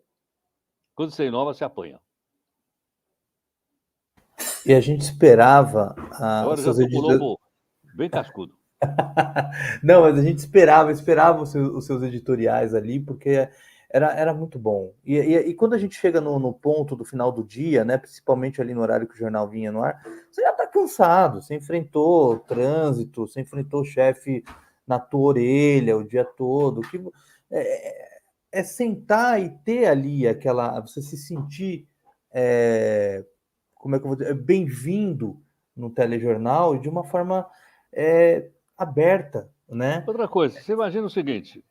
quando você inova, você apanha. E a gente esperava Agora os eu já seus estou com o editores. lobo bem cascudo. Não, mas a gente esperava os seus editoriais ali, porque era muito bom. E quando a gente chega no ponto do final do dia, né, principalmente ali no horário que o jornal vinha no ar, você já está cansado, você enfrentou trânsito, você enfrentou o chefe na tua orelha o dia todo. É, é sentar e ter ali aquela. Você se sentir. Como é que eu vou dizer? Bem-vindo no telejornal de uma forma aberta, né? Outra coisa, você imagina o seguinte: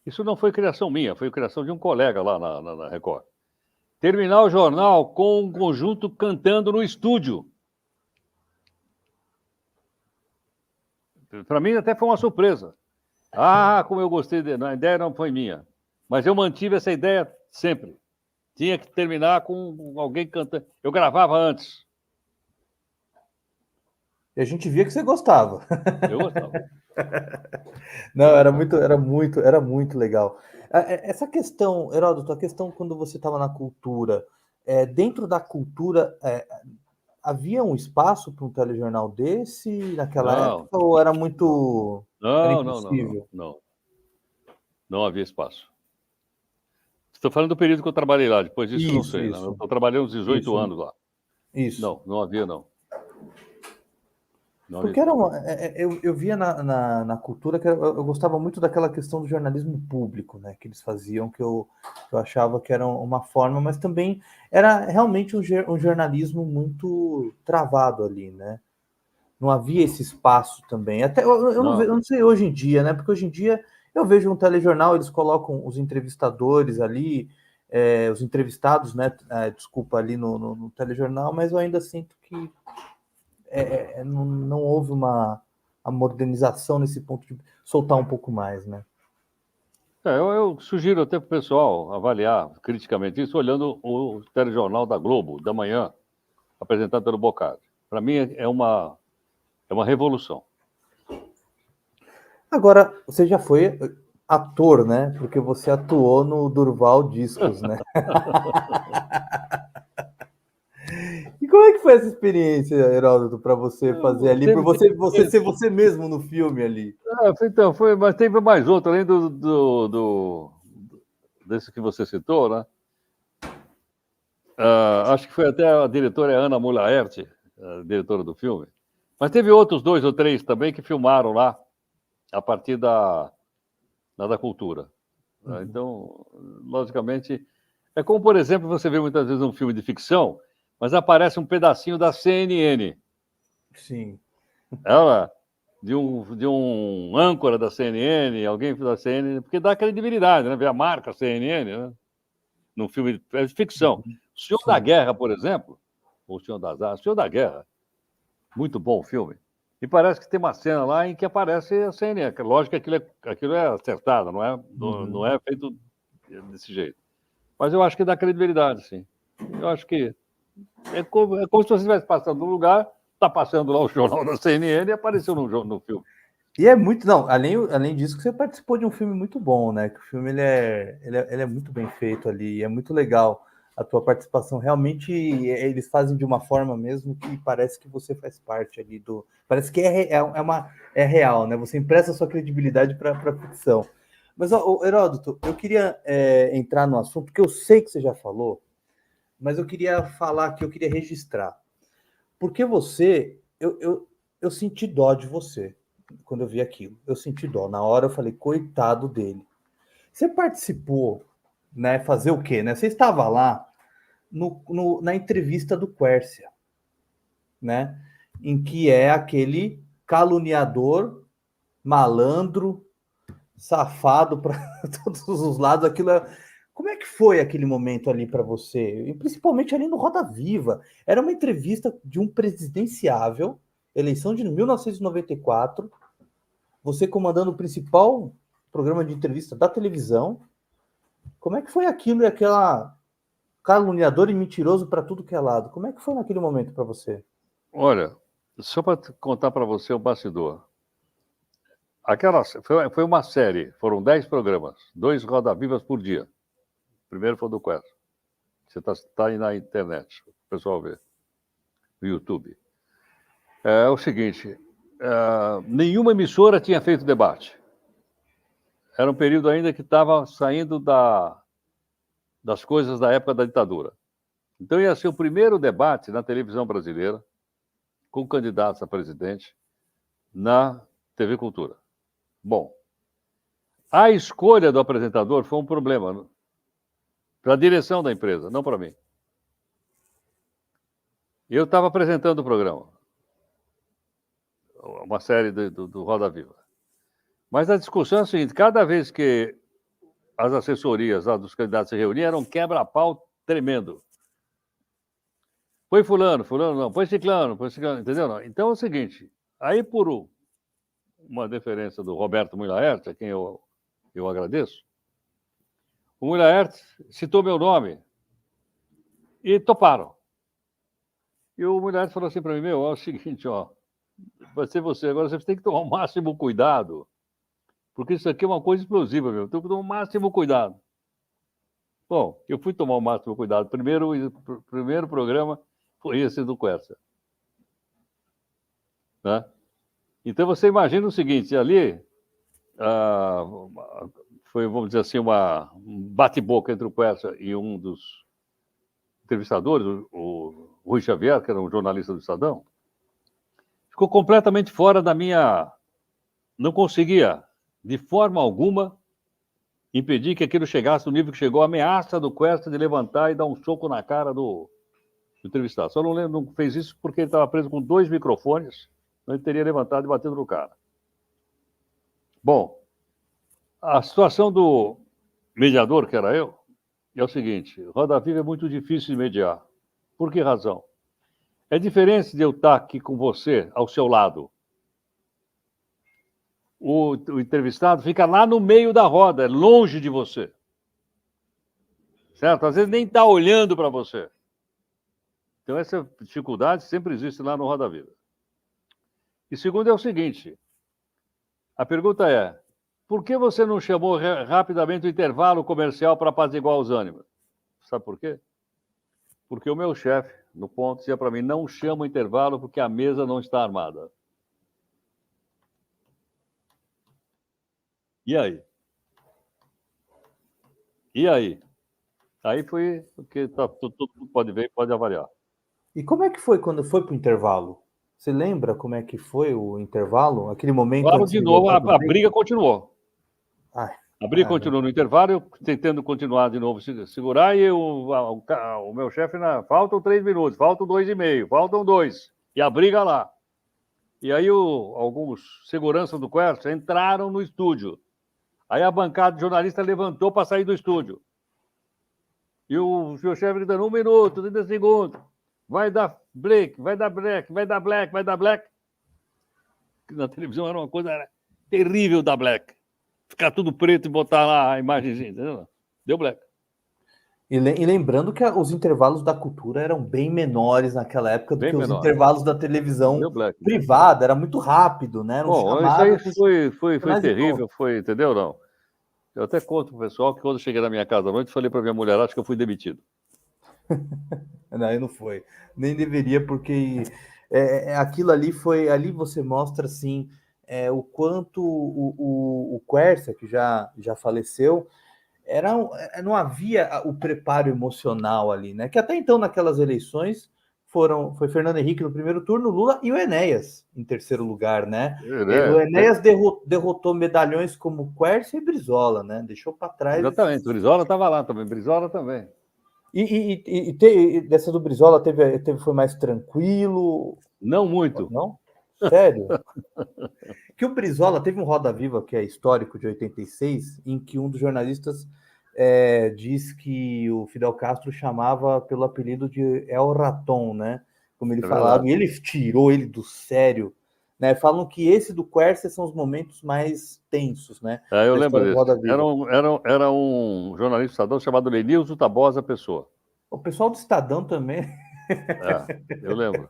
isso não foi criação minha, foi criação de um colega lá na Record. Terminar o jornal com um conjunto cantando no estúdio. Para mim até foi uma surpresa. Como eu gostei, a ideia não foi minha. Mas eu mantive essa ideia sempre. Tinha que terminar com alguém cantando. Eu gravava antes. E a gente via que você gostava. Eu gostava. Não, era muito legal. Essa questão, Heródoto, a questão quando você estava na cultura, dentro da cultura, havia um espaço para um telejornal desse naquela Não, época ou era muito, era não. impossível? Não havia espaço. Estou falando do período que eu trabalhei lá. Depois disso, eu não sei. Né? Isso, Eu trabalhei uns 18 isso, anos lá. isso. Não havia, não. Não havia Porque era espaço. eu via na cultura que eu gostava muito daquela questão do jornalismo público, né? Que eles faziam, que eu achava que era uma forma, mas também era realmente um jornalismo muito travado ali, né? Não havia esse espaço também. Até eu Não. não sei hoje em dia, né? Porque hoje em dia eu vejo um telejornal, eles colocam os entrevistadores ali, os entrevistados, né? Desculpa, ali no telejornal, mas eu ainda sinto que não houve a modernização nesse ponto de soltar um pouco mais, né? Eu sugiro até para o pessoal avaliar criticamente isso, olhando o telejornal da Globo, da manhã, apresentado pelo Bocardi. Para mim, é uma revolução. Agora, você já foi ator, né? Porque você atuou no Durval Discos, né? E como é que foi essa experiência, Heródoto, para você fazer ali, para você ser você mesmo no filme ali? Então, mas teve mais outro, além desse que você citou, né? Acho que foi até a diretora Ana Mulaerte, a diretora do filme. Mas teve outros 2 ou 3 também que filmaram lá, a partir da cultura. Né? Então, logicamente, é como, por exemplo, você vê muitas vezes um filme de ficção, mas aparece um pedacinho da CNN. Sim. Ela, de um âncora da CNN, alguém da CNN, porque dá credibilidade, né? Ver a marca CNN, né? Num filme de ficção. O Senhor da Sim. Guerra, por exemplo, ou o Senhor das Armas, o Senhor da Guerra, muito bom o filme. E parece que tem uma cena lá em que aparece a CNN. Lógico que aquilo é acertado, não é feito desse jeito. Mas eu acho que dá credibilidade, sim. Eu acho que é como se você estivesse passando num lugar, está passando lá o jornal da CNN e apareceu no filme. E é muito, não, além disso que você participou de um filme muito bom, né? Que o filme ele é muito bem feito ali, é muito legal a tua participação. Realmente eles fazem de uma forma mesmo que parece que você faz parte ali do, parece que é real, né? Você empresta sua credibilidade para a ficção. Mas Heródoto, eu queria entrar no assunto que eu sei que você já falou, mas eu queria falar que eu queria registrar. Porque você, eu senti dó de você quando eu vi aquilo. Eu senti dó. Na hora eu falei, coitado dele. Você participou, né? Fazer o quê, né? Você estava lá na entrevista do Quércia, né? Em que é aquele caluniador, malandro, safado para todos os lados. Aquilo é... Como é que foi aquele momento ali para você? E principalmente ali no Roda Viva. Era uma entrevista de um presidenciável, eleição de 1994, você comandando o principal programa de entrevista da televisão. Como é que foi aquilo e aquela caluniador e mentiroso para tudo que é lado? Como é que foi naquele momento para você? Olha, só para contar para você o bastidor. Foi uma série, foram 10 programas, 2 roda-vivas por dia. O primeiro foi do Quest. Você tá aí na internet, o pessoal vê, no YouTube. É o seguinte, nenhuma emissora tinha feito debate. Era um período ainda que estava saindo das coisas da época da ditadura. Então ia ser o primeiro debate na televisão brasileira, com candidatos a presidente, na TV Cultura. Bom, a escolha do apresentador foi um problema para a direção da empresa, não para mim. Eu estava apresentando o programa, uma série do Roda Viva. Mas a discussão é a seguinte: cada vez que as assessorias lá dos candidatos se reuniam, era um quebra-pau tremendo. Foi fulano não, foi ciclano, entendeu? Não? Então é o seguinte, aí por uma deferência do Roberto Mulaert, a quem eu agradeço, o Mulaert citou meu nome e toparam. E o Mulaert falou assim para mim, é o seguinte, vai ser você, agora você tem que tomar o máximo cuidado, porque isso aqui é uma coisa explosiva, meu, tem que tomar o máximo cuidado. Bom, eu fui tomar o máximo cuidado. Primeiro programa foi esse do Quercia. Né? Então você imagina o seguinte, ali foi, vamos dizer assim, um bate-boca entre o Quercia e um dos entrevistadores, o Rui Xavier, que era um jornalista do Estadão, ficou completamente fora da minha... Não conseguia, de forma alguma, impedir que aquilo chegasse no nível que chegou, a ameaça do Quercia de levantar e dar um soco na cara do entrevistado. Só não fez isso porque ele estava preso com 2 microfones, então ele teria levantado e batido no cara. Bom, a situação do mediador, que era eu, é o seguinte: Roda Viva é muito difícil de mediar. Por que razão? É diferente de eu estar aqui com você, ao seu lado. O entrevistado fica lá no meio da roda, longe de você. Certo? Às vezes nem está olhando para você. Então essa dificuldade sempre existe lá no Roda Viva. E segundo é o seguinte, a pergunta é, por que você não chamou rapidamente o intervalo comercial para apaziguar os ânimos? Sabe por quê? Porque o meu chefe, no ponto, dizia para mim, não chama o intervalo porque a mesa não está armada. E aí? E aí? Aí foi o que todo mundo pode ver e pode avaliar. E como é que foi quando foi para o intervalo? Você lembra como é que foi o intervalo? Aquele momento Claro, antes de de novo, voltar a para o briga break? continuou. Ai, A briga continuou no intervalo, eu tentando continuar de novo, segurar, e o meu chefe, faltam 3 minutos, faltam 2,5, faltam 2. E a briga lá. E aí alguns seguranças do Quercia entraram no estúdio. Aí a bancada de jornalista levantou para sair do estúdio. E o meu chefe gritando, 1 minuto, 30 segundos. Vai dar break, vai dar black, vai dar black, vai dar black. Na televisão era uma coisa terrível da black. Ficar tudo preto e botar lá a imagenzinha, entendeu? Deu black. E lembrando que os intervalos da cultura eram bem menores naquela época do Bem que os menor. intervalos da televisão Deu black. privada, era muito rápido, né? Era um Bom, isso aí chamado com foi finais e pronto. terrível, entendeu? Não. Eu até conto pro pessoal que quando eu cheguei na minha casa à noite, falei para minha mulher, acho que eu fui demitido. Não, aí não foi. Nem deveria, porque aquilo ali foi. Ali você mostra assim o quanto o Quercia, que já faleceu, não havia o preparo emocional ali, né? Que até então, naquelas eleições, foi Fernando Henrique no primeiro turno, Lula e o Enéas em terceiro lugar, né? O É, Enéas derrotou medalhões como Quércia e Brizola, né? Deixou para trás. exatamente, o Brizola estava lá também, Brizola também. Dessa do Brizola foi mais tranquilo? Não muito. Não? Sério? Que o Brizola teve um Roda Viva, que é histórico, de 86, em que um dos jornalistas diz que o Fidel Castro chamava pelo apelido de El Raton, né? Como ele falava, Verdade. e ele tirou ele do sério, né? Falam que esse do Quercia são os momentos mais tensos, né? Eu Da lembro história do desse. Roda Viva. Era um jornalista estadão chamado Lenilson Tabosa Pessoa. O pessoal do Estadão também. Eu lembro.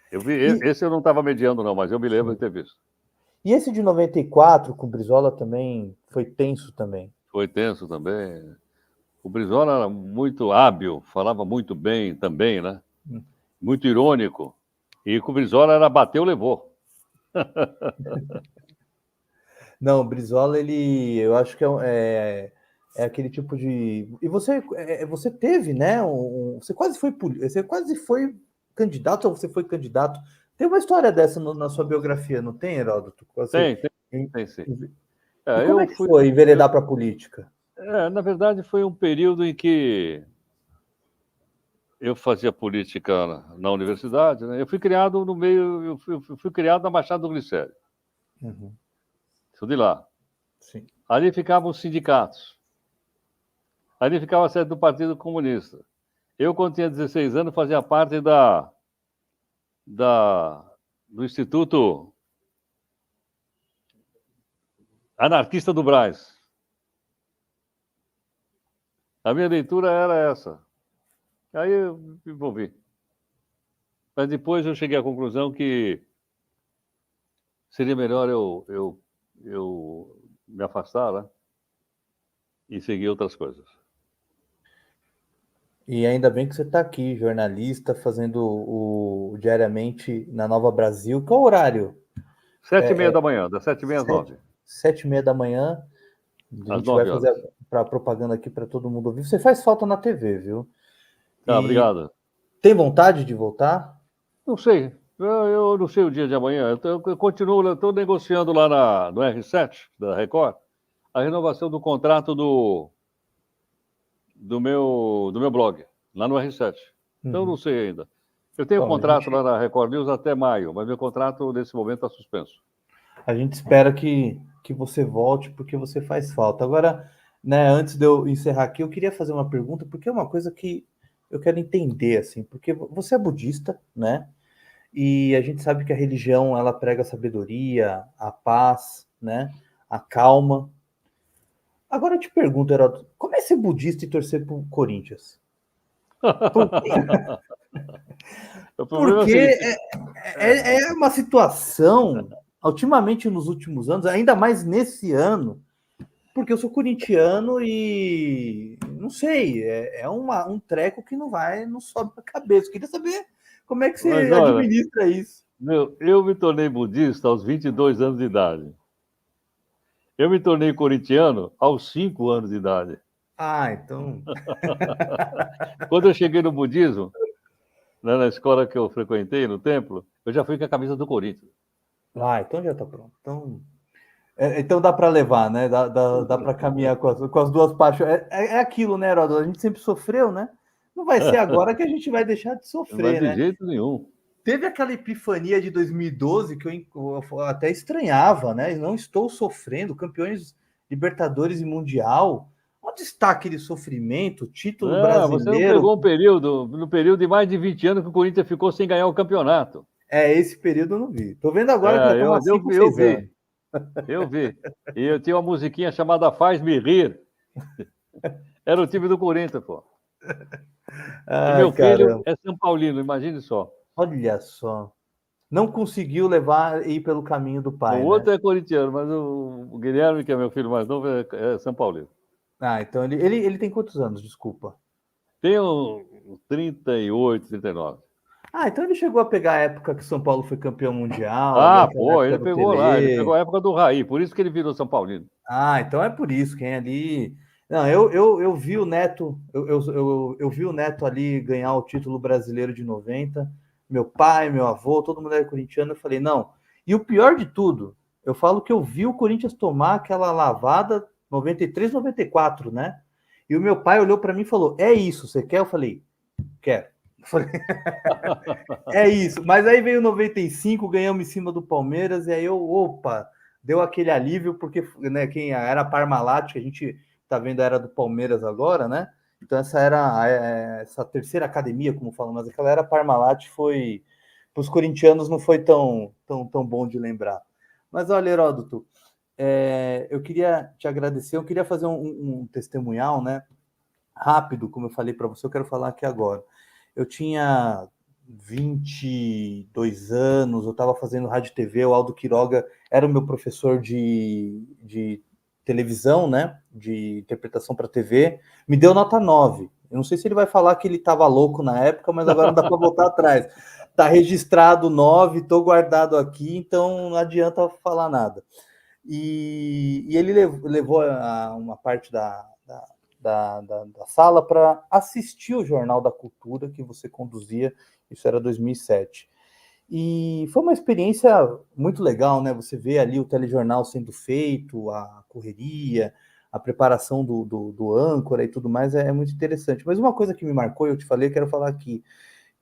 Eu vi, E, esse eu não estava mediando, não, mas eu me lembro de ter visto. e esse de 94, com o Brizola, também foi tenso também. Foi tenso também. O Brizola era muito hábil, falava muito bem também, né? Muito irônico. E com o Brizola era bateu, levou. Não, o Brizola, eu acho que é aquele tipo de. E você teve, né? Você quase foi candidato, ou você foi candidato. Tem uma história dessa na sua biografia, não tem, Heródoto? Tem sim. E como é que foi enveredar para a política? Na verdade, foi um período em que eu fazia política na universidade, né? Eu fui criado no meio, eu fui criado na Machado do Glicério. Uhum. Sou de lá. Sim. Ali ficavam os sindicatos. Ali ficava a sede do Partido Comunista. Eu, quando tinha 16 anos, fazia parte do Instituto Anarquista do Brás. A minha leitura era essa. Aí eu me envolvi. Mas depois eu cheguei à conclusão que seria melhor eu me afastar, né? E seguir outras coisas. E ainda bem que você está aqui, jornalista, fazendo diariamente na Nova Brasil. Qual o horário? 7h30 da manhã, das 7h30 às 9h. 7h30 da manhã. A gente vai fazer a propaganda aqui para todo mundo ouvir. Você faz falta na TV, viu? Obrigado. Tem vontade de voltar? Não sei. Eu não sei o dia de amanhã. Eu continuo, estou negociando lá no R7, da Record, a renovação do contrato do meu blog, lá no R7. Então, eu não sei ainda. Eu tenho contrato lá na Record News até maio, mas meu contrato, nesse momento, está suspenso. A gente espera que você volte, porque você faz falta. Agora, né, antes de eu encerrar aqui, eu queria fazer uma pergunta, porque é uma coisa que eu quero entender, assim, porque você é budista, né? E a gente sabe que a religião, ela prega a sabedoria, a paz, né? A calma. Agora eu te pergunto, Heródoto, como é ser budista e torcer pro Corinthians? Porque é uma situação, ultimamente nos últimos anos, ainda mais nesse ano, porque eu sou corintiano e não sei, um treco que não sobe a cabeça. Eu queria saber como é que você administra isso. Eu me tornei budista aos 22 anos de idade. Eu me tornei corintiano aos 5 anos de idade. Então. Quando eu cheguei no budismo, né, na escola que eu frequentei, no templo, eu já fui com a camisa do Corinthians. Então já tá pronto. Então dá para levar, né? Dá para caminhar com as duas partes. É aquilo, né, Heródoto? A gente sempre sofreu, né? Não vai ser agora que a gente vai deixar de sofrer, né? De jeito nenhum. Teve aquela epifania de 2012 que eu até estranhava, né? Não estou sofrendo, campeões Libertadores e Mundial. Onde está aquele sofrimento, título brasileiro? Você não pegou no período de mais de 20 anos que o Corinthians ficou sem ganhar o campeonato. Esse período eu não vi. Tô vendo agora que já estão há 5, 6 anos. Eu vi. E eu tinha uma musiquinha chamada Faz-me Rir. Era o time do Corinthians, pô. E meu filho é São Paulino, imagine só. Olha só. Não conseguiu levar e ir pelo caminho do pai. O outro é corintiano, mas o Guilherme, que é meu filho mais novo, é São Paulino. Então ele tem quantos anos, desculpa? Tem 38, 39. Então ele chegou a pegar a época que São Paulo foi campeão mundial. Ele pegou lá, ele pegou a época do Raí, por isso que ele virou São Paulino. Então é por isso, quem ali Não, eu vi o Neto, eu vi o Neto ali ganhar o título brasileiro de 90. Meu pai, meu avô, todo mundo era corintiano. Eu falei, não. E o pior de tudo, eu falo que eu vi o Corinthians tomar aquela lavada 93, 94, né? E o meu pai olhou para mim e falou: É isso, você quer? Eu falei: Quero. Eu falei, é isso. Mas aí veio 95, ganhamos em cima do Palmeiras, e aí opa, deu aquele alívio, porque né, quem era Parmalat, que a gente tá vendo a era do Palmeiras agora, né? Então essa era essa terceira academia, como falam, mas aquela era Parmalat foi para os corintianos não foi tão bom de lembrar. Mas olha, Heródoto, eu queria te agradecer, eu queria fazer um testemunhal, né? Rápido, como eu falei para você, eu quero falar aqui agora. Eu tinha 22 anos, eu estava fazendo rádio e TV, o Aldo Quiroga era o meu professor de televisão, né? De interpretação para TV, me deu nota 9. Eu não sei se ele vai falar que ele estava louco na época, mas agora não dá para voltar atrás. Está registrado 9, estou guardado aqui, então não adianta falar nada. E ele levou uma parte da sala para assistir o Jornal da Cultura que você conduzia, isso era 2007. E foi uma experiência muito legal, né? Você vê ali o telejornal sendo feito, a correria, a preparação do âncora e tudo mais, é muito interessante. Mas uma coisa que me marcou, eu te falei, quero falar aqui,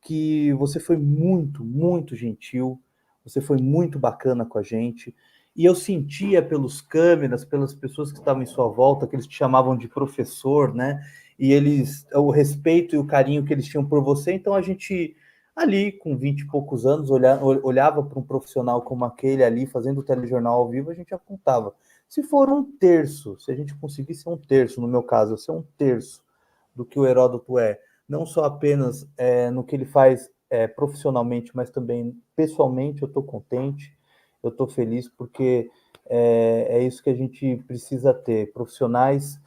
que você foi muito, muito gentil, você foi muito bacana com a gente, e eu sentia pelos câmeras, pelas pessoas que estavam em sua volta, que eles te chamavam de professor, né? E eles, o respeito e o carinho que eles tinham por você, então a gente ali com 20 e poucos anos olhava para um profissional como aquele ali fazendo o telejornal ao vivo, a gente apontava. Se for um terço, se a gente conseguisse ser um terço, no meu caso, eu ser um terço do que o Heródoto não só apenas no que ele faz profissionalmente, mas também pessoalmente, eu estou contente, eu estou feliz, porque é isso que a gente precisa ter, profissionais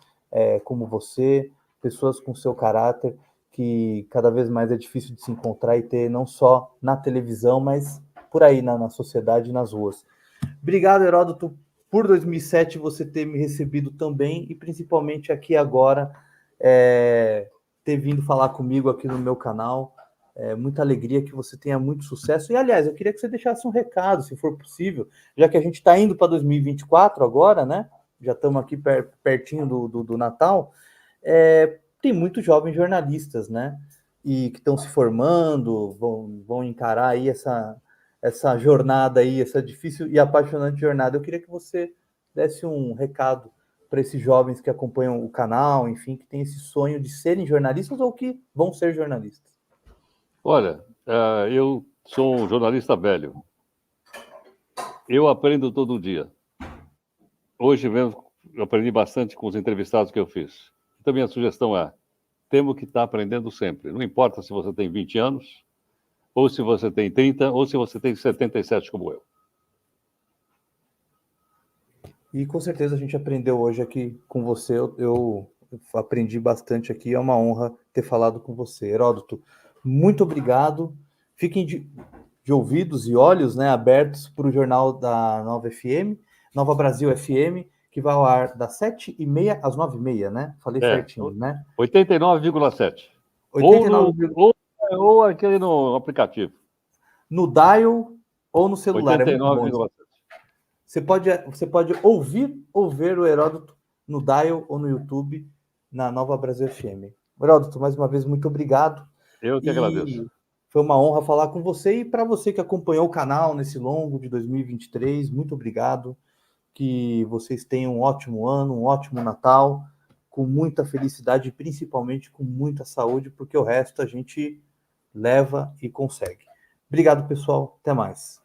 como você, pessoas com seu caráter, que cada vez mais é difícil de se encontrar e ter, não só na televisão, mas por aí, na sociedade e nas ruas. Obrigado, Heródoto, por 2007 você ter me recebido também, e principalmente aqui agora, ter vindo falar comigo aqui no meu canal. Muita alegria, que você tenha muito sucesso. E, aliás, eu queria que você deixasse um recado, se for possível, já que a gente está indo para 2024 agora, né? Já estamos aqui pertinho do Natal. Tem muitos jovens jornalistas, né? E que estão se formando, vão encarar aí essa jornada aí, essa difícil e apaixonante jornada. Eu queria que você desse um recado para esses jovens que acompanham o canal, enfim, que têm esse sonho de serem jornalistas ou que vão ser jornalistas. Olha, eu sou um jornalista velho. Eu aprendo todo dia. Hoje mesmo eu aprendi bastante com os entrevistados que eu fiz. Então, minha sugestão é: temos que estar aprendendo sempre. Não importa se você tem 20 anos, ou se você tem 30, ou se você tem 77, como eu. E com certeza a gente aprendeu hoje aqui com você. Eu aprendi bastante aqui. É uma honra ter falado com você. Heródoto, muito obrigado. Fiquem de ouvidos e olhos, né, abertos para o jornal da Nova FM, Nova Brasil FM, que vai ao ar das 7h30 às 9h30, né? Falei certinho, né? 89,7. 89, Ou aquele no aplicativo. no dial ou no celular. É muito bom. 89,7. Você pode ouvir ou ver o Heródoto no dial ou no YouTube, na Nova Brasil FM. Heródoto, mais uma vez, muito obrigado. Eu que agradeço. E foi uma honra falar com você. E para você que acompanhou o canal nesse longo de 2023, muito obrigado. Que vocês tenham um ótimo ano, um ótimo Natal, com muita felicidade e principalmente com muita saúde, porque o resto a gente leva e consegue. Obrigado, pessoal. Até mais.